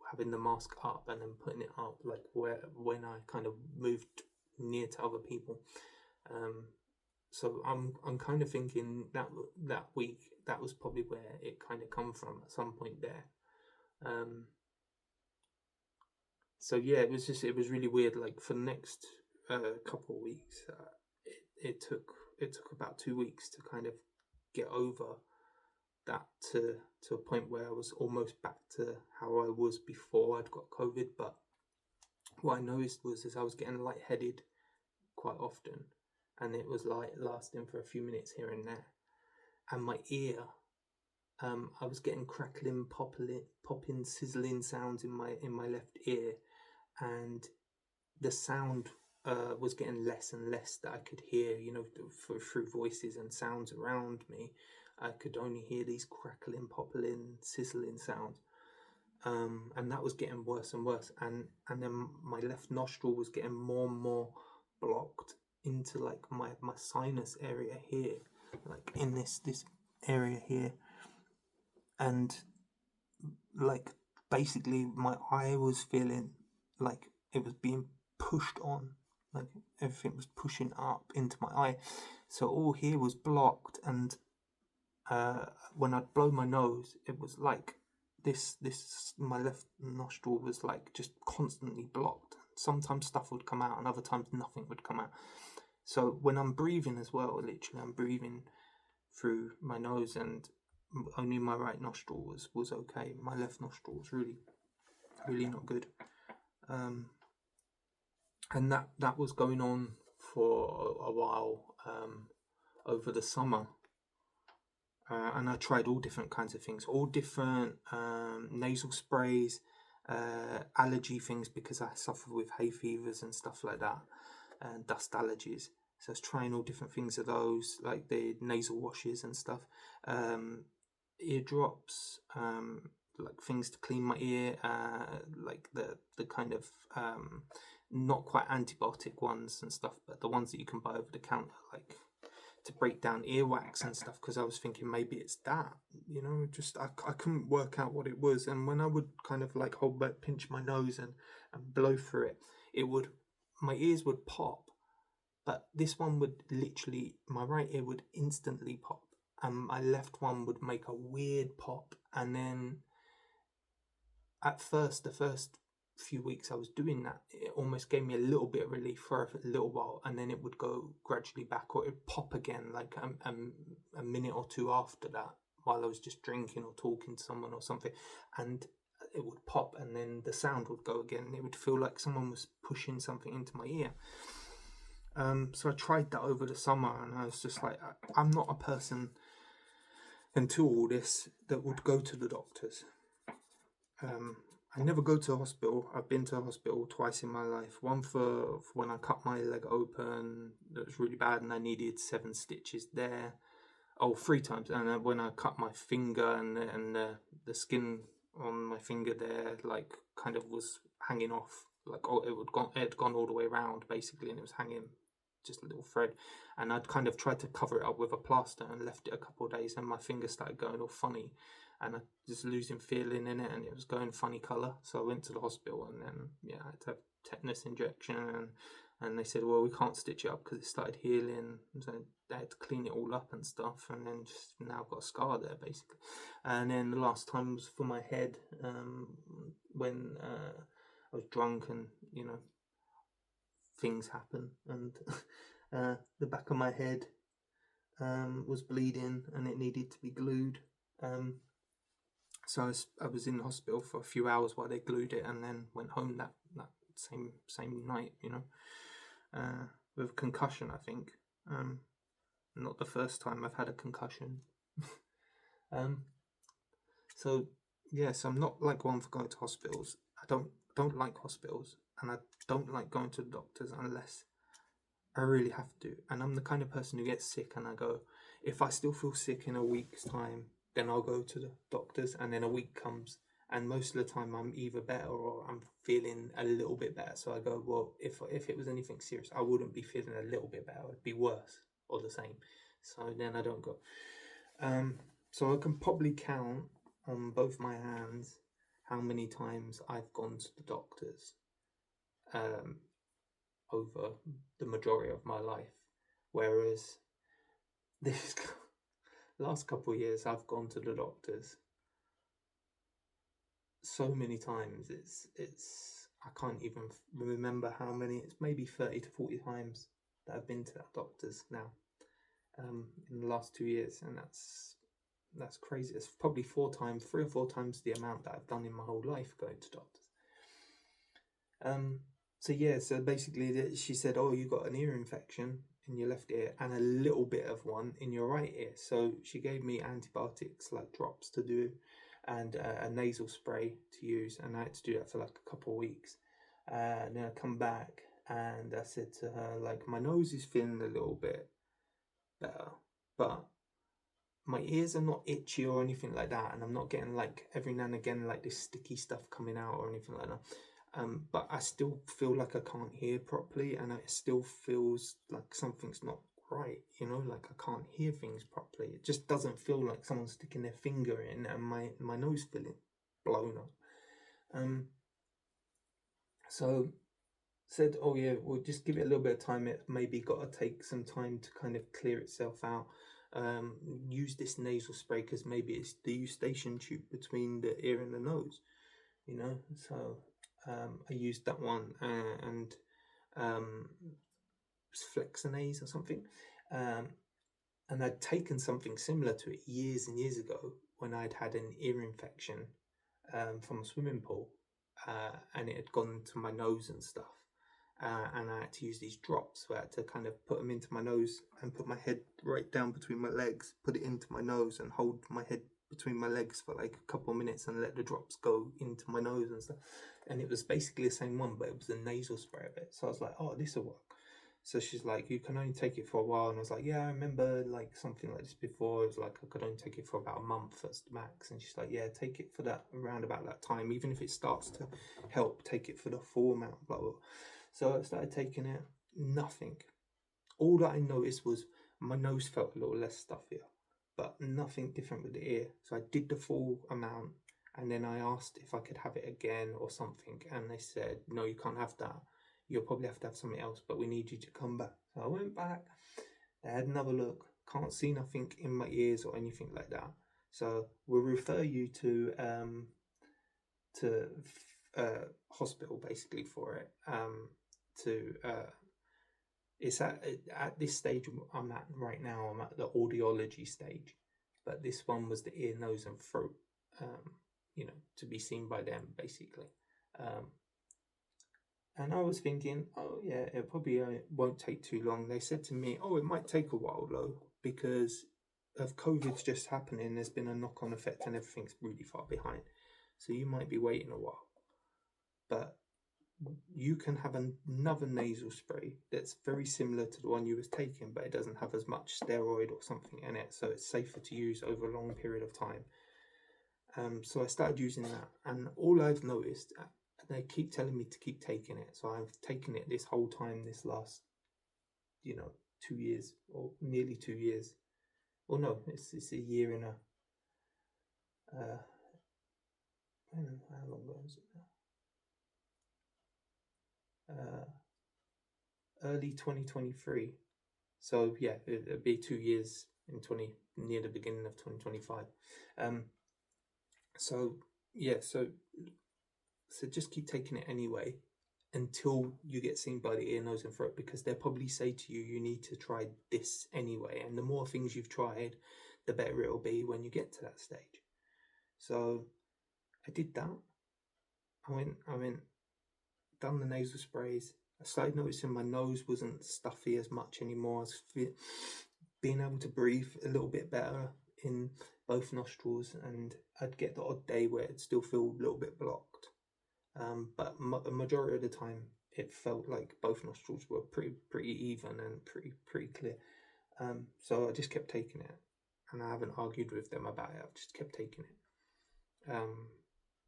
having the mask up and then putting it up, like when I kind of moved near to other people. So I'm kind of thinking that week, that was probably where it kind of come from at some point there. So yeah, it was really weird. Like for the next couple of weeks, it took about 2 weeks to kind of get over that to a point where I was almost back to how I was before I'd got COVID. But what I noticed was I was getting lightheaded quite often, and it was like lasting for a few minutes here and there. And my ear, I was getting crackling, popping, sizzling sounds in my left ear, and the sound was getting less and less that I could hear, through voices and sounds around me. I could only hear these crackling, popping, sizzling sounds, and that was getting worse and worse. And then my left nostril was getting more and more blocked into like my sinus area here, like in this area here, and like basically my eye was feeling like it was being pushed on, like everything was pushing up into my eye, so all here was blocked. And when I'd blow my nose, it was like this my left nostril was like just constantly blocked. Sometimes stuff would come out and other times nothing would come out. So when I'm breathing as well, literally I'm breathing through my nose, and only my right nostril was okay. My left nostril was really not good. And that was going on for a while, over the summer. And I tried all different kinds of things, all different nasal sprays, allergy things, because I suffer with hay fevers and stuff like that, and dust allergies. So I was trying all different things of those, like the nasal washes and stuff, ear drops, like things to clean my ear, like the kind of not quite antibiotic ones and stuff, but the ones that you can buy over the counter, like to break down earwax and stuff, because I was thinking maybe it's that, just I couldn't work out what it was. And when I would kind of like pinch my nose and blow through it, my ears would pop, but this one would literally, my right ear would instantly pop, and my left one would make a weird pop. And then at first, the first few weeks I was doing that, it almost gave me a little bit of relief for a little while, and then it would go gradually back, or it would pop again like a minute or two after that, while I was just drinking or talking to someone or something, and it would pop, and then the sound would go again, and it would feel like someone was pushing something into my ear. So I tried that over the summer, and I was just like, I'm not a person until all this that would go to the doctors. I never go to hospital. I've been to hospital twice in my life. One for when I cut my leg open, that was really bad, and I needed 7 stitches there. Oh, 3 times. And when I cut my finger, and the skin on my finger there, like, kind of was hanging off. Like, oh, it had gone all the way around basically, and it was hanging just a little thread. And I'd kind of tried to cover it up with a plaster and left it a couple of days, and my finger started going all funny, and I just losing feeling in it, and it was going funny colour. So I went to the hospital, and then I had to have tetanus injection, and they said, well, we can't stitch it up because it started healing. So they had to clean it all up and stuff, and then just now I've got a scar there basically. And then the last time was for my head, when I was drunk, and things happen, and the back of my head was bleeding, and it needed to be glued. So I was in the hospital for a few hours while they glued it, and then went home that same night, with a concussion, I think. Not the first time I've had a concussion. So I'm not like one for going to hospitals. I don't like hospitals, and I don't like going to the doctors unless I really have to. And I'm the kind of person who gets sick, and I go, if I still feel sick in a week's time, then I'll go to the doctors. And then a week comes, and most of the time I'm either better or I'm feeling a little bit better. So I go, well, if it was anything serious, I wouldn't be feeling a little bit better. It'd be worse or the same. So then I don't go. So I can probably count on both my hands how many times I've gone to the doctors over the majority of my life. Whereas this last couple of years, I've gone to the doctors so many times. It's I can't even remember how many. It's maybe 30 to 40 times that I've been to that doctor's now, in the last 2 years, and that's crazy. It's probably 3 or 4 times the amount that I've done in my whole life going to doctors. So basically she said, oh, you got an ear infection in your left ear and a little bit of one in your right ear. So she gave me antibiotics, like drops to do, and a nasal spray to use, and I had to do that for like a couple of weeks. And then I come back, and I said to her, like, my nose is feeling a little bit better, but my ears are not itchy or anything like that, and I'm not getting, like, every now and again, like, this sticky stuff coming out or anything like that. But I still feel like I can't hear properly, and it still feels like something's not right, like I can't hear things properly. It just doesn't feel like someone's sticking their finger in, and my nose feeling blown up. So said, oh yeah, we'll just give it a little bit of time. It maybe got to take some time to kind of clear itself out. Use this nasal spray because maybe it's the eustachian tube between the ear and the nose, so I used that one, and Flexinase or something, and I'd taken something similar to it years and years ago when I'd had an ear infection from a swimming pool, and it had gone to my nose and stuff. And I had to use these drops, so I had to kind of put them into my nose and put my head right down between my legs, put it into my nose, and hold my head between my legs for like a couple of minutes and let the drops go into my nose and stuff. And it was basically the same one, but it was the nasal spray of it. So I was like, oh, this will work. So she's like, you can only take it for a while. And I was like, yeah, I remember like something like this before. It was like I could only take it for about a month as the max. And she's like, yeah, take it for that, around about that time. Even if it starts to help, take it for the full amount, blah, blah. So I started taking it, nothing. All that I noticed was my nose felt a little less stuffier, but nothing different with the ear. So I did the full amount, and then I asked if I could have it again or something, and they said, no, you can't have that. You'll probably have to have something else, but we need you to come back. So I went back, they had another look, can't see nothing in my ears or anything like that. So we'll refer you to hospital basically for it. It's at this stage I'm at right now. I'm at the audiology stage, but this one was the ear, nose, and throat. To be seen by them basically. And I was thinking, oh yeah, it probably won't take too long. They said to me, oh, it might take a while though, because of COVID's just happening. There's been a knock-on effect, and everything's really far behind. So you might be waiting a while. but you can have another nasal spray that's very similar to the one you was taking, but it doesn't have as much steroid or something in it, so it's safer to use over a long period of time. So I started using that, and all I've noticed, they keep telling me to keep taking it, so I've taken it this whole time, this last, 2 years, or nearly 2 years. Or no, it's a year and a, how long ago is it now? Early 2023. So yeah, it'll be 2 years in near the beginning of 2025. So yeah, so just keep taking it anyway until you get seen by the ear, nose, and throat, because they'll probably say to you, you need to try this anyway. And the more things you've tried, the better it'll be when you get to that stage. So I did that. I went, done the nasal sprays. I started noticing my nose wasn't stuffy as much anymore. I was being able to breathe a little bit better in both nostrils, and I'd get the odd day where it'd still feel a little bit blocked. But a majority of the time, it felt like both nostrils were pretty even and pretty clear. So I just kept taking it, and I haven't argued with them about it. I've just kept taking it.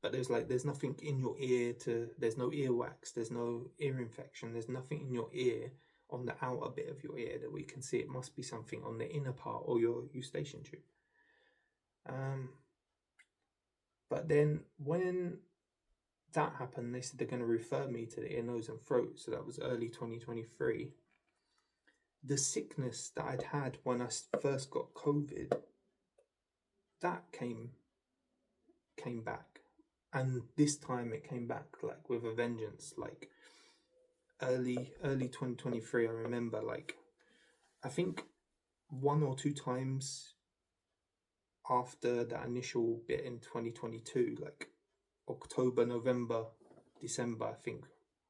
But there's nothing in your ear there's no earwax, there's no ear infection, there's nothing in your ear on the outer bit of your ear that we can see. It must be something on the inner part or your eustachian tube. But then when that happened, they said they're going to refer me to the ear, nose, and throat. So that was early 2023. The sickness that I'd had when I first got COVID, that came back. And this time it came back like with a vengeance. Like early 2023, I remember, like, I think 1 or 2 times after that initial bit in 2022, like October, November, December, I think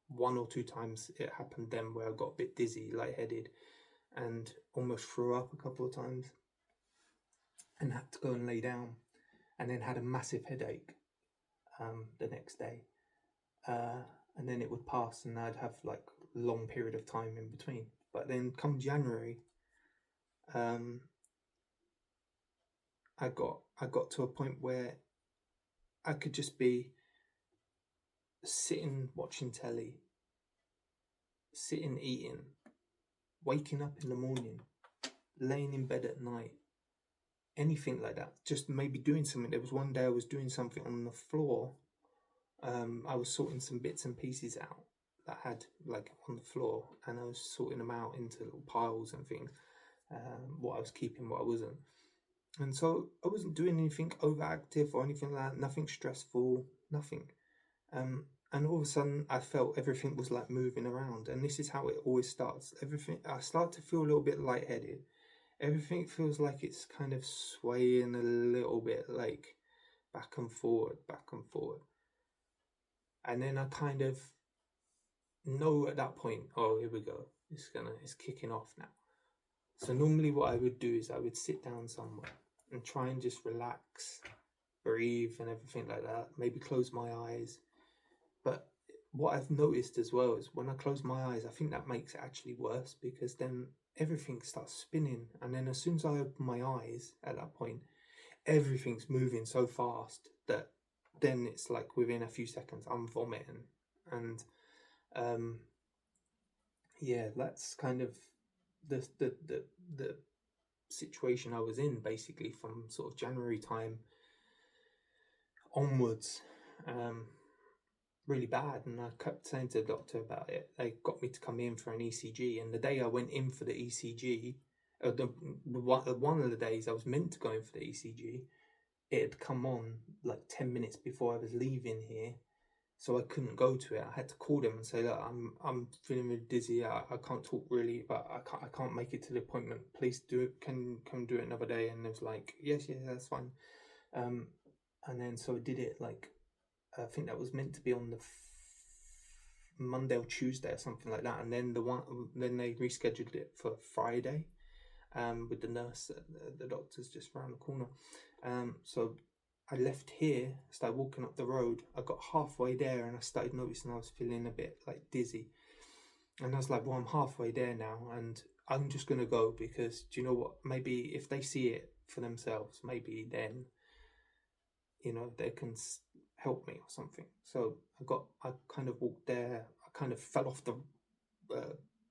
1 or 2 times it happened then where I got a bit dizzy, lightheaded, and almost threw up a couple of times and had to go and lay down, and then had a massive headache the next day. And then it would pass, and I'd have like a long period of time in between. But then come January, I got to a point where I could just be sitting watching telly, sitting eating, waking up in the morning, laying in bed at night, anything like that, just maybe doing something. There was one day I was doing something on the floor. I was sorting some bits and pieces out that I had like on the floor, and I was sorting them out into little piles and things, what I was keeping, what I wasn't. And so I wasn't doing anything overactive or anything like that, nothing stressful, nothing. And all of a sudden I felt everything was like moving around, and this is how it always starts. I start to feel a little bit lightheaded. Everything feels like it's kind of swaying a little bit, like back and forward. And then I kind of know at that point, oh, here we go. It's kicking off now. So normally what I would do is I would sit down somewhere and try and just relax, breathe and everything like that. Maybe close my eyes. But what I've noticed as well is when I close my eyes, I think that makes it actually worse, because then everything starts spinning. And then as soon as I open my eyes at that point, everything's moving so fast that then it's like within a few seconds I'm vomiting. And yeah, that's kind of the situation I was in basically from sort of January time onwards. Really bad, and I kept saying to the doctor about it. They got me to come in for an ECG, and the day I went in for the ECG, one of the days I was meant to go in for the ECG, it had come on like 10 minutes before I was leaving here, so I couldn't go to it. I had to call them and say, look, I'm feeling really dizzy. I can't talk really, but I can't make it to the appointment. Please do it. Can do it another day. And it was like, yes, that's fine. And then so I did it like, I think that was meant to be on the Monday or Tuesday or something like that, and then then they rescheduled it for Friday, with the nurse, the doctor's just around the corner. So I left here, started walking up the road. I got halfway there and I started noticing I was feeling a bit like dizzy. And I was like, well, I'm halfway there now and I'm just going to go because, do you know what? Maybe if they see it for themselves, maybe then, they can help me or something. So I kind of walked there. I kind of fell off the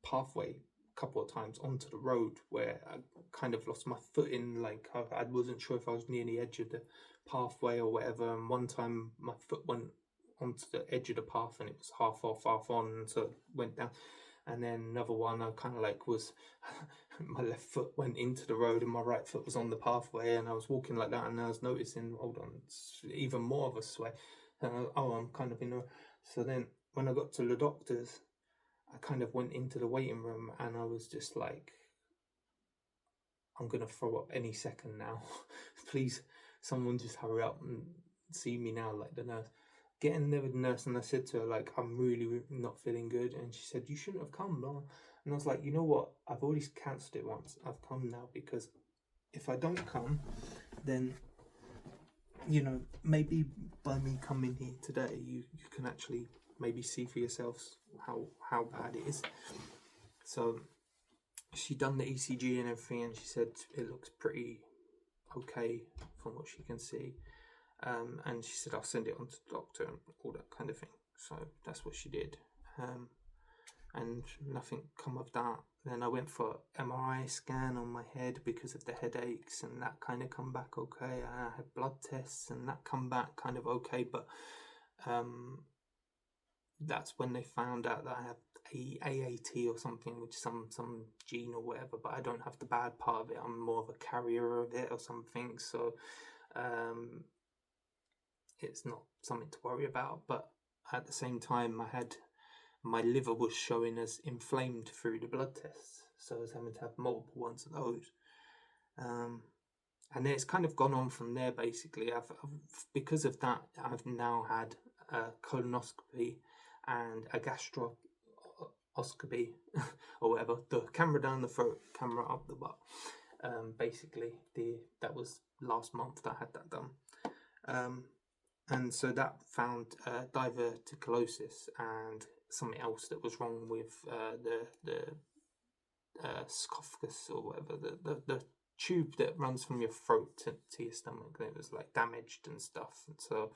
pathway a couple of times onto the road where I kind of lost my footing. Like I wasn't sure if I was near the edge of the pathway or whatever. And one time my foot went onto the edge of the path and it was half off, half on, and so it went down. And then another one, I kind of like was, my left foot went into the road and my right foot was on the pathway, and I was walking like that, and I was noticing, hold on, it's even more of a sway. I'm kind of in a. So then when I got to the doctor's, I kind of went into the waiting room and I was just like, I'm going to throw up any second now. Please, someone just hurry up and see me now, like the nurse. Getting there with the nurse, and I said to her, like, I'm really not feeling good. And she said, you shouldn't have come, blah. And I was like, you know what? I've already cancelled it once. I've come now because if I don't come, then, maybe by me coming here today, you can actually maybe see for yourselves how bad it is. So she done the ECG and everything, and she said it looks pretty okay from what she can see. And she said, I'll send it on to the doctor and all that kind of thing. So that's what she did. And nothing come of that. Then I went for MRI scan on my head because of the headaches, and that kind of come back okay. I had blood tests and that come back kind of okay, but that's when they found out that I have AAT or something, which some gene or whatever, but I don't have the bad part of it. I'm more of a carrier of it or something. So it's not something to worry about. But at the same time, my liver was showing as inflamed through the blood tests, so I was having to have multiple ones of those. And it's kind of gone on from there. Basically, I've because of that, I've now had a colonoscopy and a gastroscopy or whatever. The camera down the throat, camera up the butt. Basically, that was last month that I had that done. And so that found diverticulosis and something else that was wrong with the esophagus or whatever, the tube that runs from your throat to your stomach. It was like damaged and stuff, and so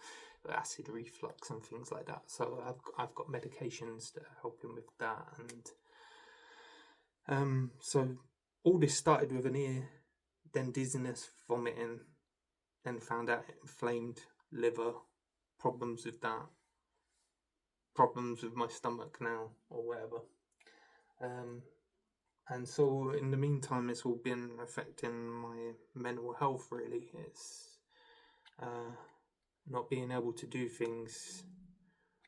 acid reflux and things like that. So I've got medications that are helping with that, and so all this started with an ear, then dizziness, vomiting, then found out inflamed liver, problems with that, problems with my stomach now or whatever. And so in the meantime, it's all been affecting my mental health, really. It's not being able to do things,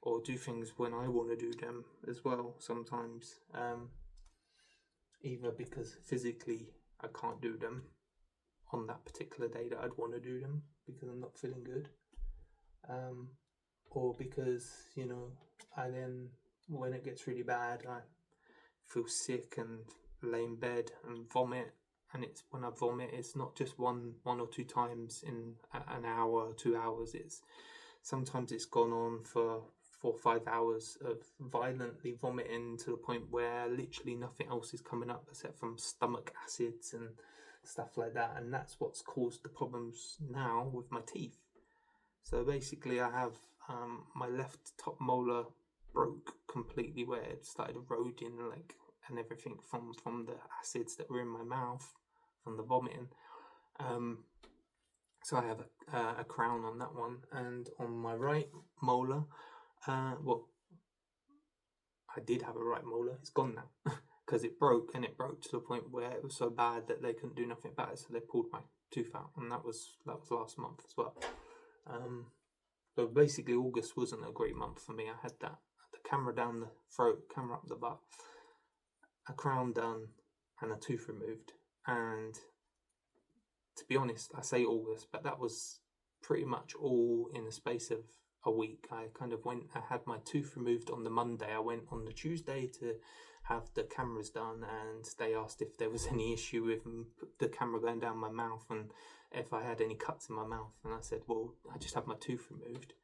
or do things when I want to do them as well sometimes. Either because physically I can't do them on that particular day that I'd want to do them because I'm not feeling good. Or because, I then, when it gets really bad, I feel sick and lay in bed and vomit. And it's when I vomit, it's not just one or two times in an hour or 2 hours. Sometimes it's gone on for 4 or 5 hours of violently vomiting to the point where literally nothing else is coming up except from stomach acids and stuff like that. And that's what's caused the problems now with my teeth. So basically I have my left top molar broke completely, where it started eroding and everything from the acids that were in my mouth from the vomiting. So I have a crown on that one, and on my right molar, I did have a right molar. It's gone now because it broke to the point where it was so bad that they couldn't do nothing about it. So they pulled my tooth out, and that was last month as well. So basically, August wasn't a great month for me. I had the camera down the throat, camera up the butt, a crown done, and a tooth removed. And to be honest, I say August, but that was pretty much all in the space of a week. I had my tooth removed on the Monday. I went on the Tuesday to have the cameras done, and they asked if there was any issue with the camera going down my mouth and if I had any cuts in my mouth. And I said, well, I just had my tooth removed.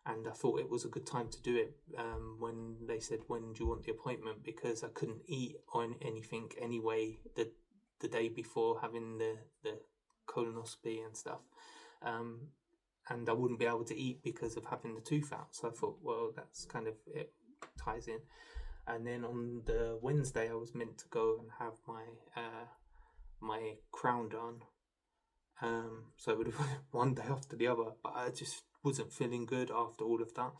And I thought it was a good time to do it when they said, when do you want the appointment? Because I couldn't eat on anything anyway the day before having the colonoscopy and stuff. And I wouldn't be able to eat because of having the tooth out. So I thought, well, that's kind of it, ties in. And then on the Wednesday, I was meant to go and have my crown done. So it would have one day after the other, but I just wasn't feeling good after all of that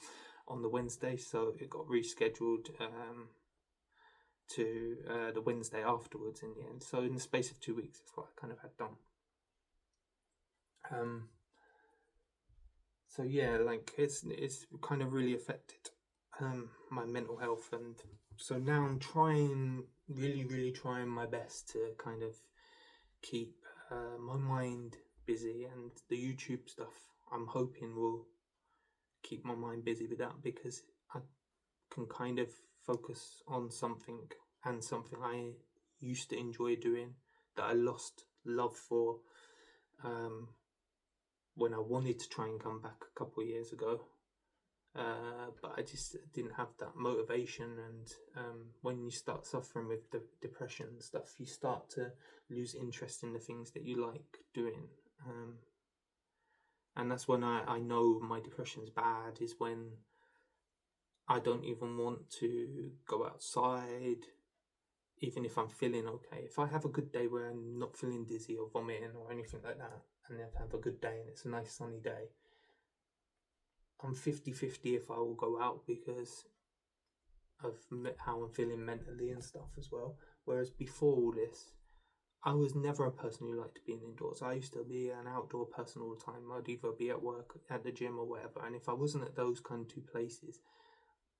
on the Wednesday, so it got rescheduled to the Wednesday afterwards in the end. So in the space of 2 weeks, that's what I kind of had done. So yeah, like it's kind of really affected my mental health, and so now I'm really trying my best to kind of keep my mind busy, and the YouTube stuff I'm hoping will keep my mind busy with that, because I can kind of focus on something, and something I used to enjoy doing that I lost love for when I wanted to try and come back a couple of years ago. But I just didn't have that motivation, and when you start suffering with the depression and stuff, you start to lose interest in the things that you like doing. And that's when I know my depression's bad, is when I don't even want to go outside, even if I'm feeling okay. If I have a good day where I'm not feeling dizzy or vomiting or anything like that, and if I have a good day and it's a nice sunny day, I'm 50-50 if I will go out, because of how I'm feeling mentally and stuff as well. Whereas before all this, I was never a person who liked being indoors. I used to be an outdoor person all the time. I'd either be at work, at the gym or whatever. And if I wasn't at those kind of two places,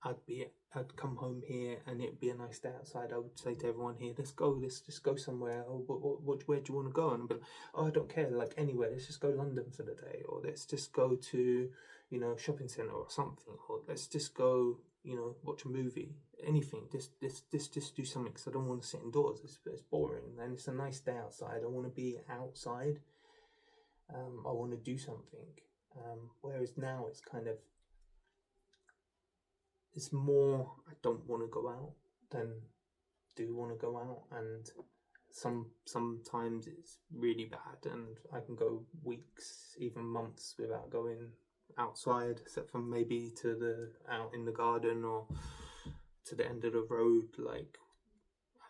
I'd come home here and it'd be a nice day outside. I would say to everyone here, let's just go somewhere. Oh, where do you want to go? And I'd be like, oh, I don't care, like anywhere. Let's just go London for the day, or let's just go to, shopping centre or something, or let's just go, watch a movie. Anything, just do something, because I don't want to sit indoors. It's boring, and it's a nice day outside. I want to be outside. I want to do something. Whereas now it's kind of, it's more, I don't want to go out than do want to go out, and sometimes it's really bad, and I can go weeks, even months without going outside, except for maybe out in the garden or to the end of the road, like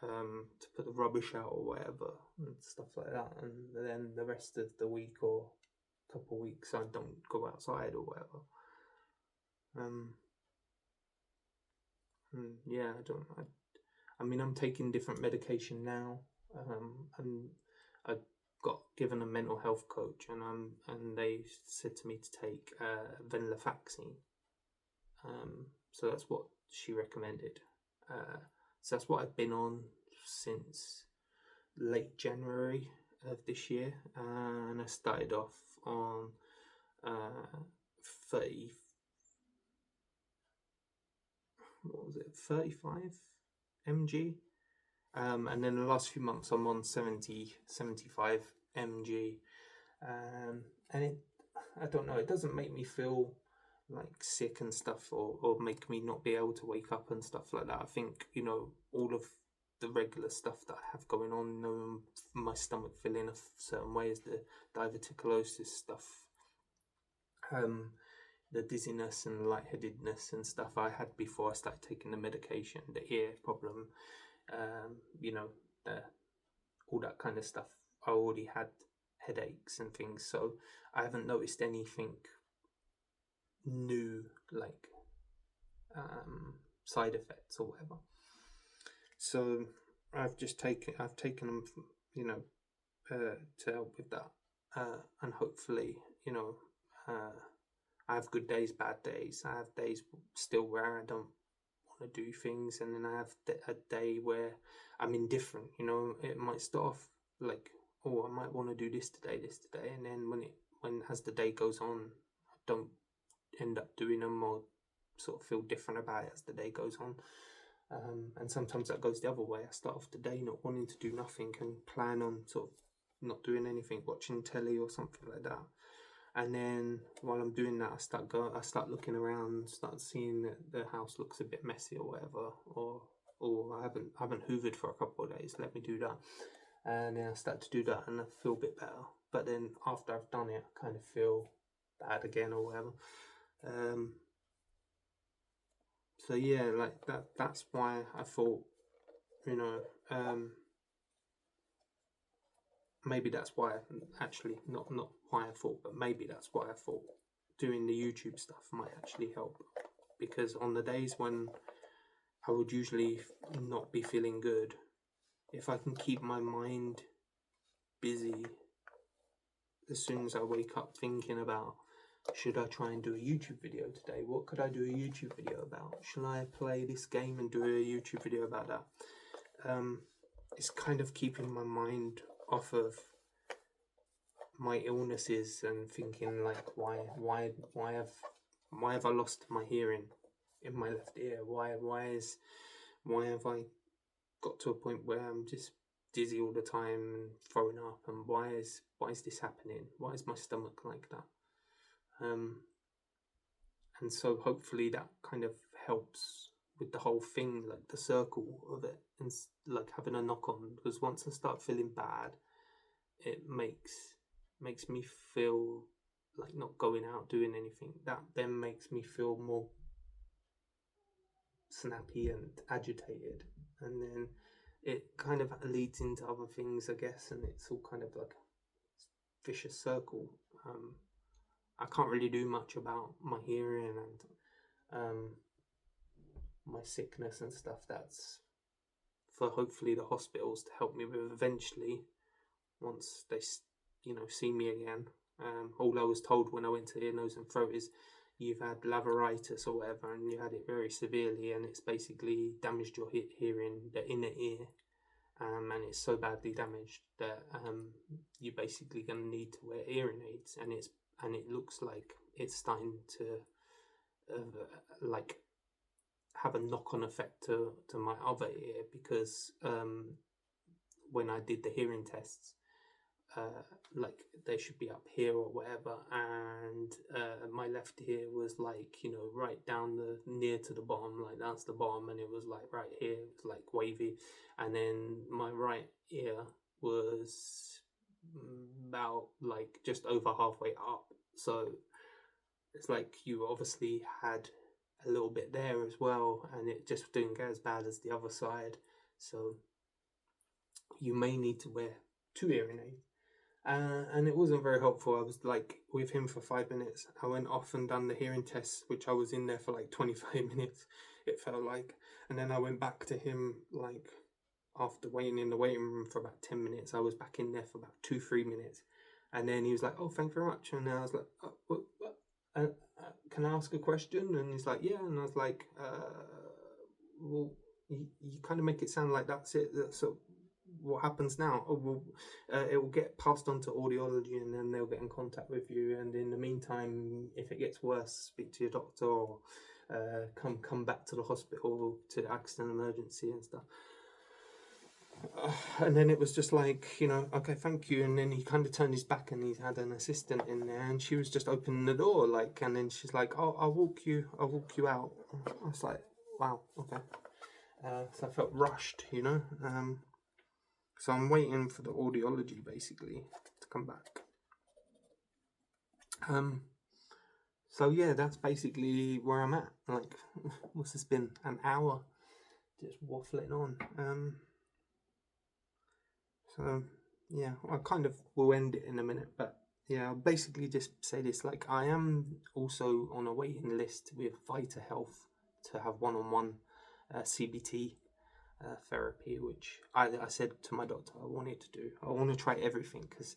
to put the rubbish out or whatever and stuff like that. And then the rest of the week or couple of weeks, I don't go outside or whatever. Yeah, I mean, I'm taking different medication now, and I got given a mental health coach, and they said to me to take venlafaxine. So that's what she recommended. So that's what I've been on since late January of this year, and I started off on 35 mg, and then the last few months I'm on 75 mg, and I don't know, it doesn't make me feel like sick and stuff, or make me not be able to wake up and stuff like that. I think, all of the regular stuff that I have going on, my stomach feeling a certain way, is the diverticulosis stuff, the dizziness and lightheadedness and stuff I had before I started taking the medication, the ear problem, all that kind of stuff. I already had headaches and things, so I haven't noticed anything new, like side effects or whatever. So I've taken them, to help with that, and hopefully, I have good days, bad days. I have days still where I don't want to do things, and then I have a day where I'm indifferent. It might start off like, oh, I might want to do this today, and then when as the day goes on, I don't end up doing them, or sort of feel different about it as the day goes on. And sometimes that goes the other way. I start off the day not wanting to do nothing and plan on sort of not doing anything, watching telly or something like that. And then while I'm doing that, I start looking around, start seeing that the house looks a bit messy or whatever, or I haven't hoovered for a couple of days. Let me do that, and then I start to do that, and I feel a bit better. But then after I've done it, I kind of feel bad again or whatever. So yeah, like that. That's why I thought, you know, maybe that's why. Actually, not why I thought, but maybe that's why I thought doing the YouTube stuff might actually help. Because on the days when I would usually not be feeling good, if I can keep my mind busy as soon as I wake up thinking about, should I try and do a YouTube video today? What could I do a YouTube video about? Shall I play this game and do a YouTube video about that? It's kind of keeping my mind off of my illnesses and thinking like, why have I lost my hearing in my left ear? Why have I got to a point where I'm just dizzy all the time and throwing up, and why is this happening? Why is my stomach like that? And so hopefully that kind of helps with the whole thing, like the circle of it, and like having a knock on. Because once I start feeling bad, it makes me feel like not going out doing anything. That then makes me feel more snappy and agitated, and then it kind of leads into other things, I guess, and it's all kind of like a vicious circle. I can't really do much about my hearing and my sickness and stuff. That's for hopefully the hospitals to help me with eventually, once they see me again. All I was told when I went to ear, nose and throat is you've had labyrinthitis or whatever, and you had it very severely, and it's basically damaged your hearing, the inner ear, and it's so badly damaged that you're basically going to need to wear hearing aids, and it looks like it's starting to like have a knock-on effect to my other ear, because when I did the hearing tests, like they should be up here or whatever, and my left ear was like, right down near to the bottom, like that's the bottom, and it was like right here, it was like wavy, and then my right ear was about like just over halfway up, so it's like you obviously had a little bit there as well, and it just didn't get as bad as the other side, so you may need to wear 2 hearing aids. And it wasn't very helpful. I was like with him for 5 minutes. I went off and done the hearing test, which I was in there for like 25 minutes, it felt like. And then I went back to him like after waiting in the waiting room for about 10 minutes. I was back in there for about 2-3 minutes. And then he was like, "Oh, thank you very much." And I was like, "Can I ask a question?" And he's like, "Yeah." And I was like, "Well, you kind of make it sound like that's it. So what happens now? Oh, well, it will get passed on to audiology, and then they'll get in contact with you. And in the meantime, if it gets worse, speak to your doctor, or come back to the hospital to the accident emergency and stuff." And then it was just like, okay, thank you. And then he kind of turned his back, and he had an assistant in there, and she was just opening the door, like, and then she's like, "Oh, I'll walk you out." I was like, wow, okay. So I felt rushed, So I'm waiting for the audiology basically to come back. So yeah, that's basically where I'm at. Like, what's this been? An hour just waffling on. So yeah, I kind of will end it in a minute, but yeah, I'll basically just say this. Like, I am also on a waiting list with Vita Health to have one-on-one CBT therapy, which I said to my doctor I wanted to do. I want to try everything because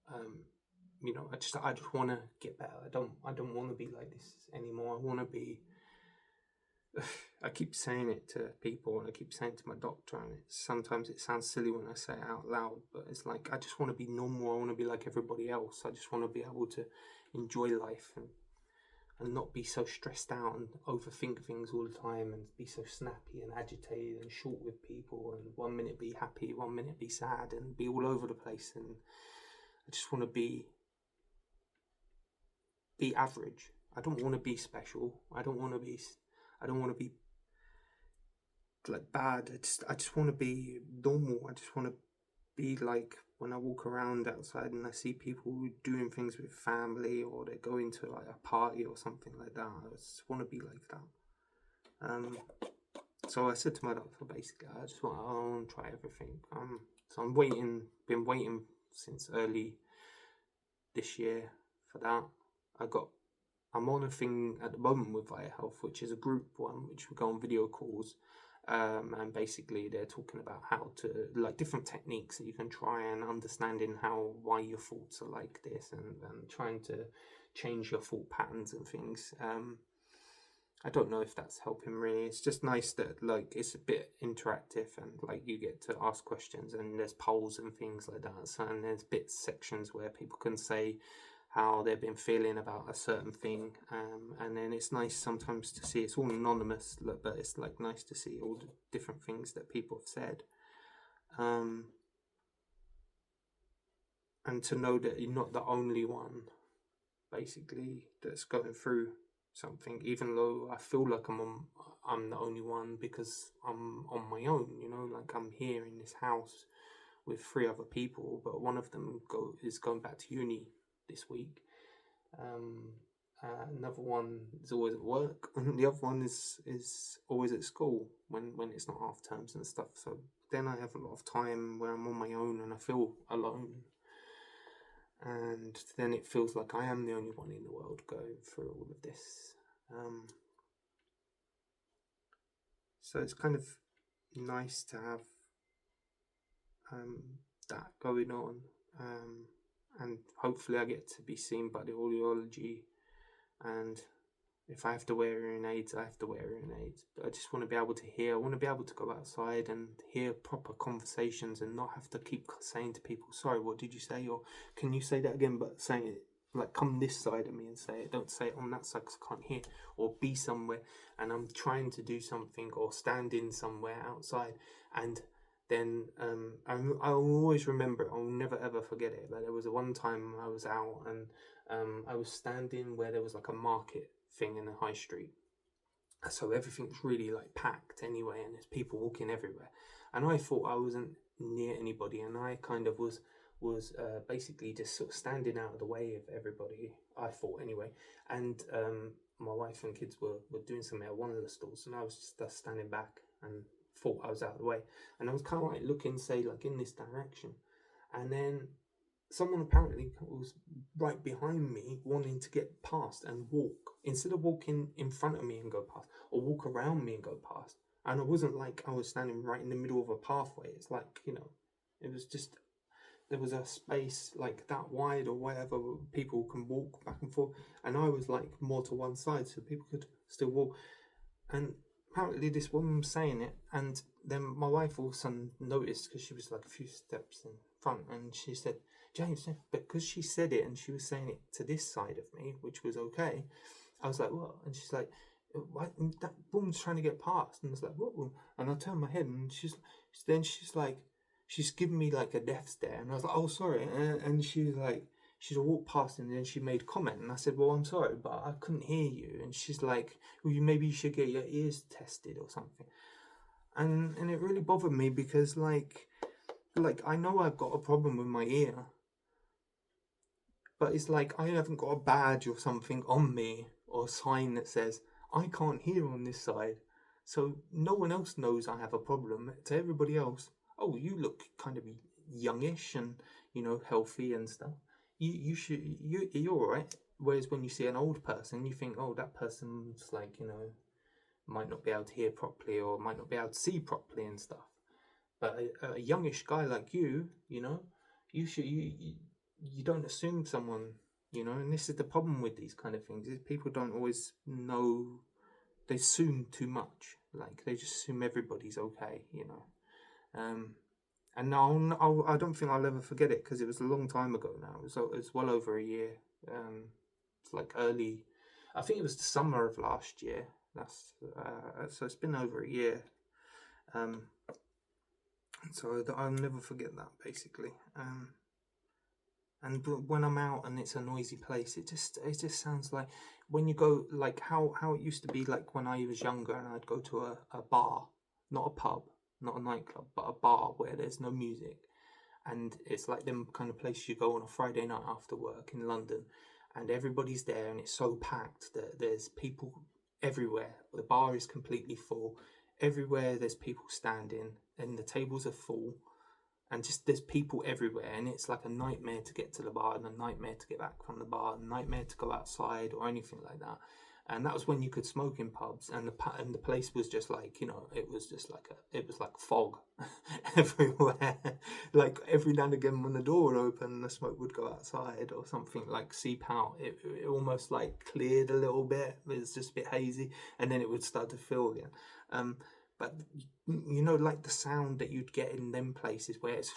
I just want to get better. I don't want to be like this anymore. I want to be. I keep saying it to people, and I keep saying it to my doctor, and sometimes it sounds silly when I say it out loud, but it's like I just want to be normal. I want to be like everybody else. I just want to be able to enjoy life, and and not be so stressed out and overthink things all the time and be so snappy and agitated and short with people, and 1 minute be happy, 1 minute be sad, and be all over the place. And I just want to be average. I don't want to be special. I don't want to be like bad. I just want to be normal. I just want to be like when I walk around outside and I see people doing things with family, or they're going to like a party or something like that. I just want to be like that. So I said to my doctor, basically, I want to try everything. So been waiting since early this year for that. I'm on a thing at the moment with Via Health, which is a group one, which we go on video calls. And basically they're talking about how to, like, different techniques that you can try and understanding why your thoughts are like this, and trying to change your thought patterns and things. I don't know if that's helping really. It's just nice that, like, it's a bit interactive, and like you get to ask questions, and there's polls and things like that. So, and there's sections where people can say how they've been feeling about a certain thing, and then it's nice sometimes to see, it's all anonymous, but it's like nice to see all the different things that people have said, and to know that you're not the only one basically that's going through something, even though I feel like I'm the only one because I'm on my own, like I'm here in this house with 3 other people, but one of them is going back to uni this week. Another one is always at work, and the other one is always at school when it's not half terms and stuff. So then I have a lot of time where I'm on my own and I feel alone, and then it feels like I am the only one in the world going through all of this. So it's kind of nice to have that going on, and hopefully I get to be seen by the audiology, and if I have to wear hearing aids, I have to wear hearing aids. But I just want to be able to hear. I want to be able to go outside and hear proper conversations and not have to keep saying to people, sorry, what did you say? Or can you say that again? But saying it, like, come this side of me and say it. Don't say it on that side because I can't hear. Or be somewhere and I'm trying to do something, or standing somewhere outside, and then I'll always remember it. I'll never ever forget it. But there was one time I was out, and I was standing where there was like a market thing in the high street, so everything's really like packed anyway, and there's people walking everywhere, and I thought I wasn't near anybody, and I kind of was basically just sort of standing out of the way of everybody, I thought anyway. And my wife and kids were doing something at one of the stalls, and I was just standing back and thought I was out of the way, and I was kind of like looking, say, like in this direction, and then someone apparently was right behind me wanting to get past and walk, instead of walking in front of me and go past, or walk around me and go past. And it wasn't like I was standing right in the middle of a pathway. It's like, it was just, there was a space like that wide or whatever, people can walk back and forth, and I was like more to one side so people could still walk. And apparently this woman was saying it, and then my wife also noticed, because she was like a few steps in front, and she said, James, because she said it and she was saying it to this side of me, which was okay, I was like, what? And she's like, what? That woman's trying to get past. And I was like, what? And I turned my head, and she's like, she's giving me like a death stare, and I was like, oh, sorry. And she's like, she's walked past, and then she made comment, and I said, well, I'm sorry, but I couldn't hear you. And she's like, well, maybe you should get your ears tested or something. And it really bothered me, because like I know I've got a problem with my ear, but it's like I haven't got a badge or something on me, or a sign that says I can't hear on this side. So no one else knows I have a problem. To everybody else, oh, you look kind of youngish and, healthy and stuff. You're all right. Whereas when you see an old person, you think, oh, that person's like, might not be able to hear properly, or might not be able to see properly and stuff. But a youngish guy like you you don't assume someone, and this is the problem with these kind of things, is people don't always know. They assume too much. Like, they just assume everybody's okay, and now I don't think I'll ever forget it, because it was a long time ago now. It was well over a year. It's like early I think it was the summer of last year. That's so it's been over a year. Um, so I'll never forget that, basically. And when I'm out and it's a noisy place, it just sounds like when you go, like how it used to be, like when I was younger and I'd go to a bar, not a pub, not a nightclub, but a bar where there's no music, and it's like them kind of places you go on a Friday night after work in London, and everybody's there and it's so packed that there's people everywhere. The bar is completely full. Everywhere there's people standing and the tables are full, and just there's people everywhere, and it's like a nightmare to get to the bar and a nightmare to get back from the bar, a nightmare to go outside or anything like that. And that was when you could smoke in pubs, and the place was just like, it was just like it was like fog everywhere. Like every now and again, when the door would open, the smoke would go outside or something, like seep out. It almost like cleared a little bit. It was just a bit hazy, and then it would start to fill again. But like the sound that you'd get in them places where it's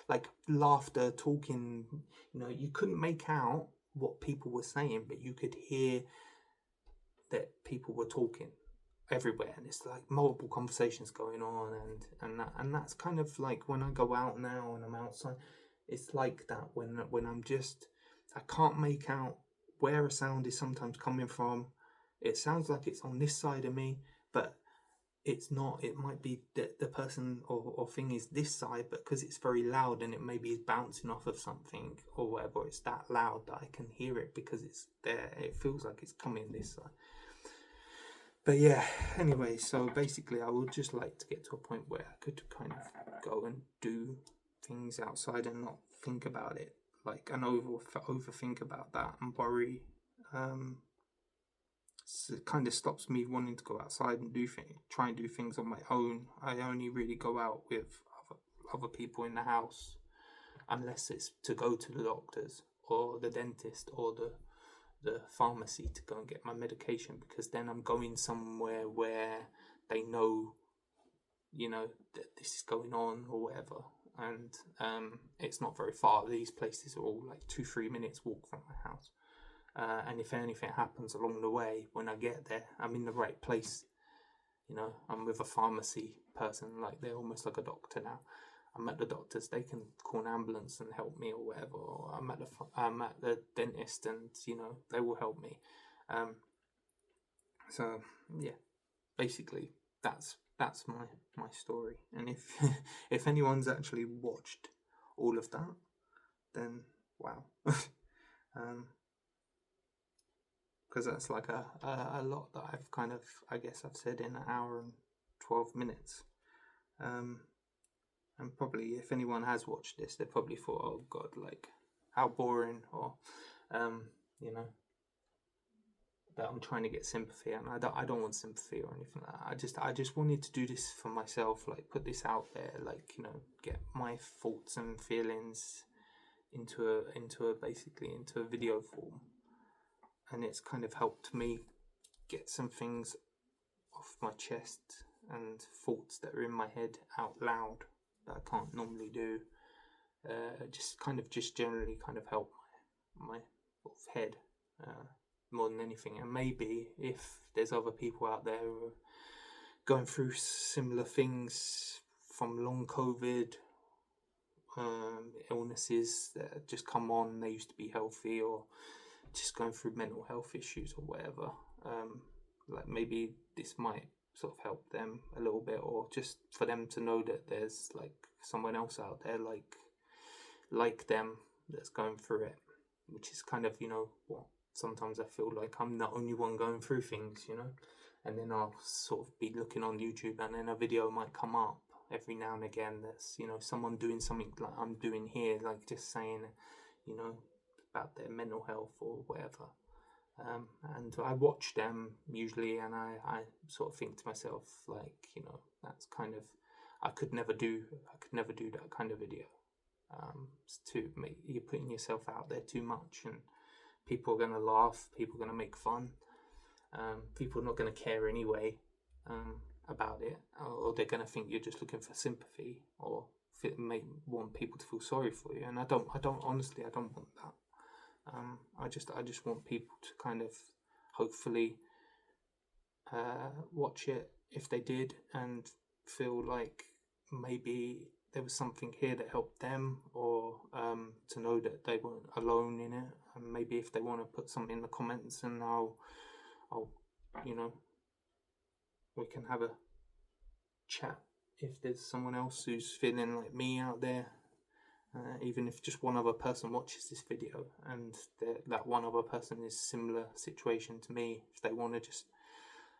like laughter, talking, you couldn't make out what people were saying, but you could hear that people were talking everywhere, and it's like multiple conversations going on, and that's kind of like when I go out now and I'm outside, it's like that when I'm just, I can't make out where a sound is sometimes coming from. It sounds like it's on this side of me, but it's not. It might be that the person or thing is this side, but because it's very loud and it maybe is bouncing off of something or whatever, it's that loud that I can hear it because it's there. It feels like it's coming this side. But yeah, anyway, so basically I would just like to get to a point where I could kind of go and do things outside and not think about it, like, and overthink about that and worry. So it kind of stops me wanting to go outside and try and do things on my own. I only really go out with other people in the house, unless it's to go to the doctors or the dentist or the pharmacy to go and get my medication, because then I'm going somewhere where they know, that this is going on or whatever. And it's not very far. These places are all like 2-3 minutes walk from my house. And if anything happens along the way, when I get there, I'm in the right place. I'm with a pharmacy person, like they're almost like a doctor now. I'm at the doctor's, they can call an ambulance and help me or whatever. Or I'm at the dentist, and they will help me. So yeah, basically that's my story. And if if anyone's actually watched all of that, then wow. Because that's like a lot that I've kind of, I guess I've said in an hour and 12 minutes. And probably if anyone has watched this, they probably thought, oh God, like how boring, or, that I'm trying to get sympathy, and I don't want sympathy or anything like that. I just wanted to do this for myself, like put this out there, like, get my thoughts and feelings into a video form. And it's kind of helped me get some things off my chest and thoughts that are in my head out loud that I can't normally do. Just generally kind of help my sort of head more than anything. And maybe if there's other people out there who are going through similar things from long COVID, illnesses that just come on, they used to be healthy, or just going through mental health issues or whatever, like maybe this might sort of help them a little bit, or just for them to know that there's like someone else out there like them that's going through it, which is kind of, what sometimes I feel like I'm the only one going through things, and then I'll sort of be looking on YouTube, and then a video might come up every now and again that's, someone doing something like I'm doing here, like just saying, about their mental health or whatever. And I watch them usually, and I sort of think to myself, like, that's kind of, I could never do that kind of video. It's you're putting yourself out there too much, and people are going to laugh, people are going to make fun, people are not going to care anyway about it, or they're going to think you're just looking for sympathy or want people to feel sorry for you, and I don't honestly, I don't want that. I just want people to kind of hopefully watch it if they did and feel like maybe there was something here that helped them, or to know that they weren't alone in it. And maybe if they want to put something in the comments, and I'll we can have a chat if there's someone else who's feeling like me out there. Even if just one other person watches this video and that one other person is similar situation to me, if they want to just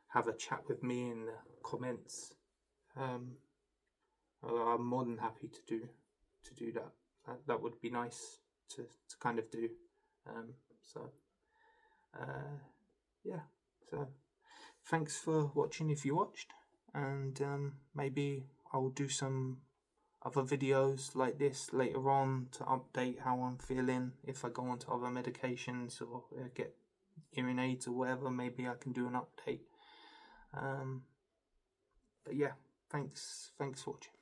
have a chat with me in the comments, I'm more than happy to do that. That would be nice to kind of do. Yeah. So thanks for watching if you watched, and maybe I'll do some other videos like this later on to update how I'm feeling. If I go on to other medications or get hearing aids or whatever, maybe I can do an update. But yeah, thanks for watching.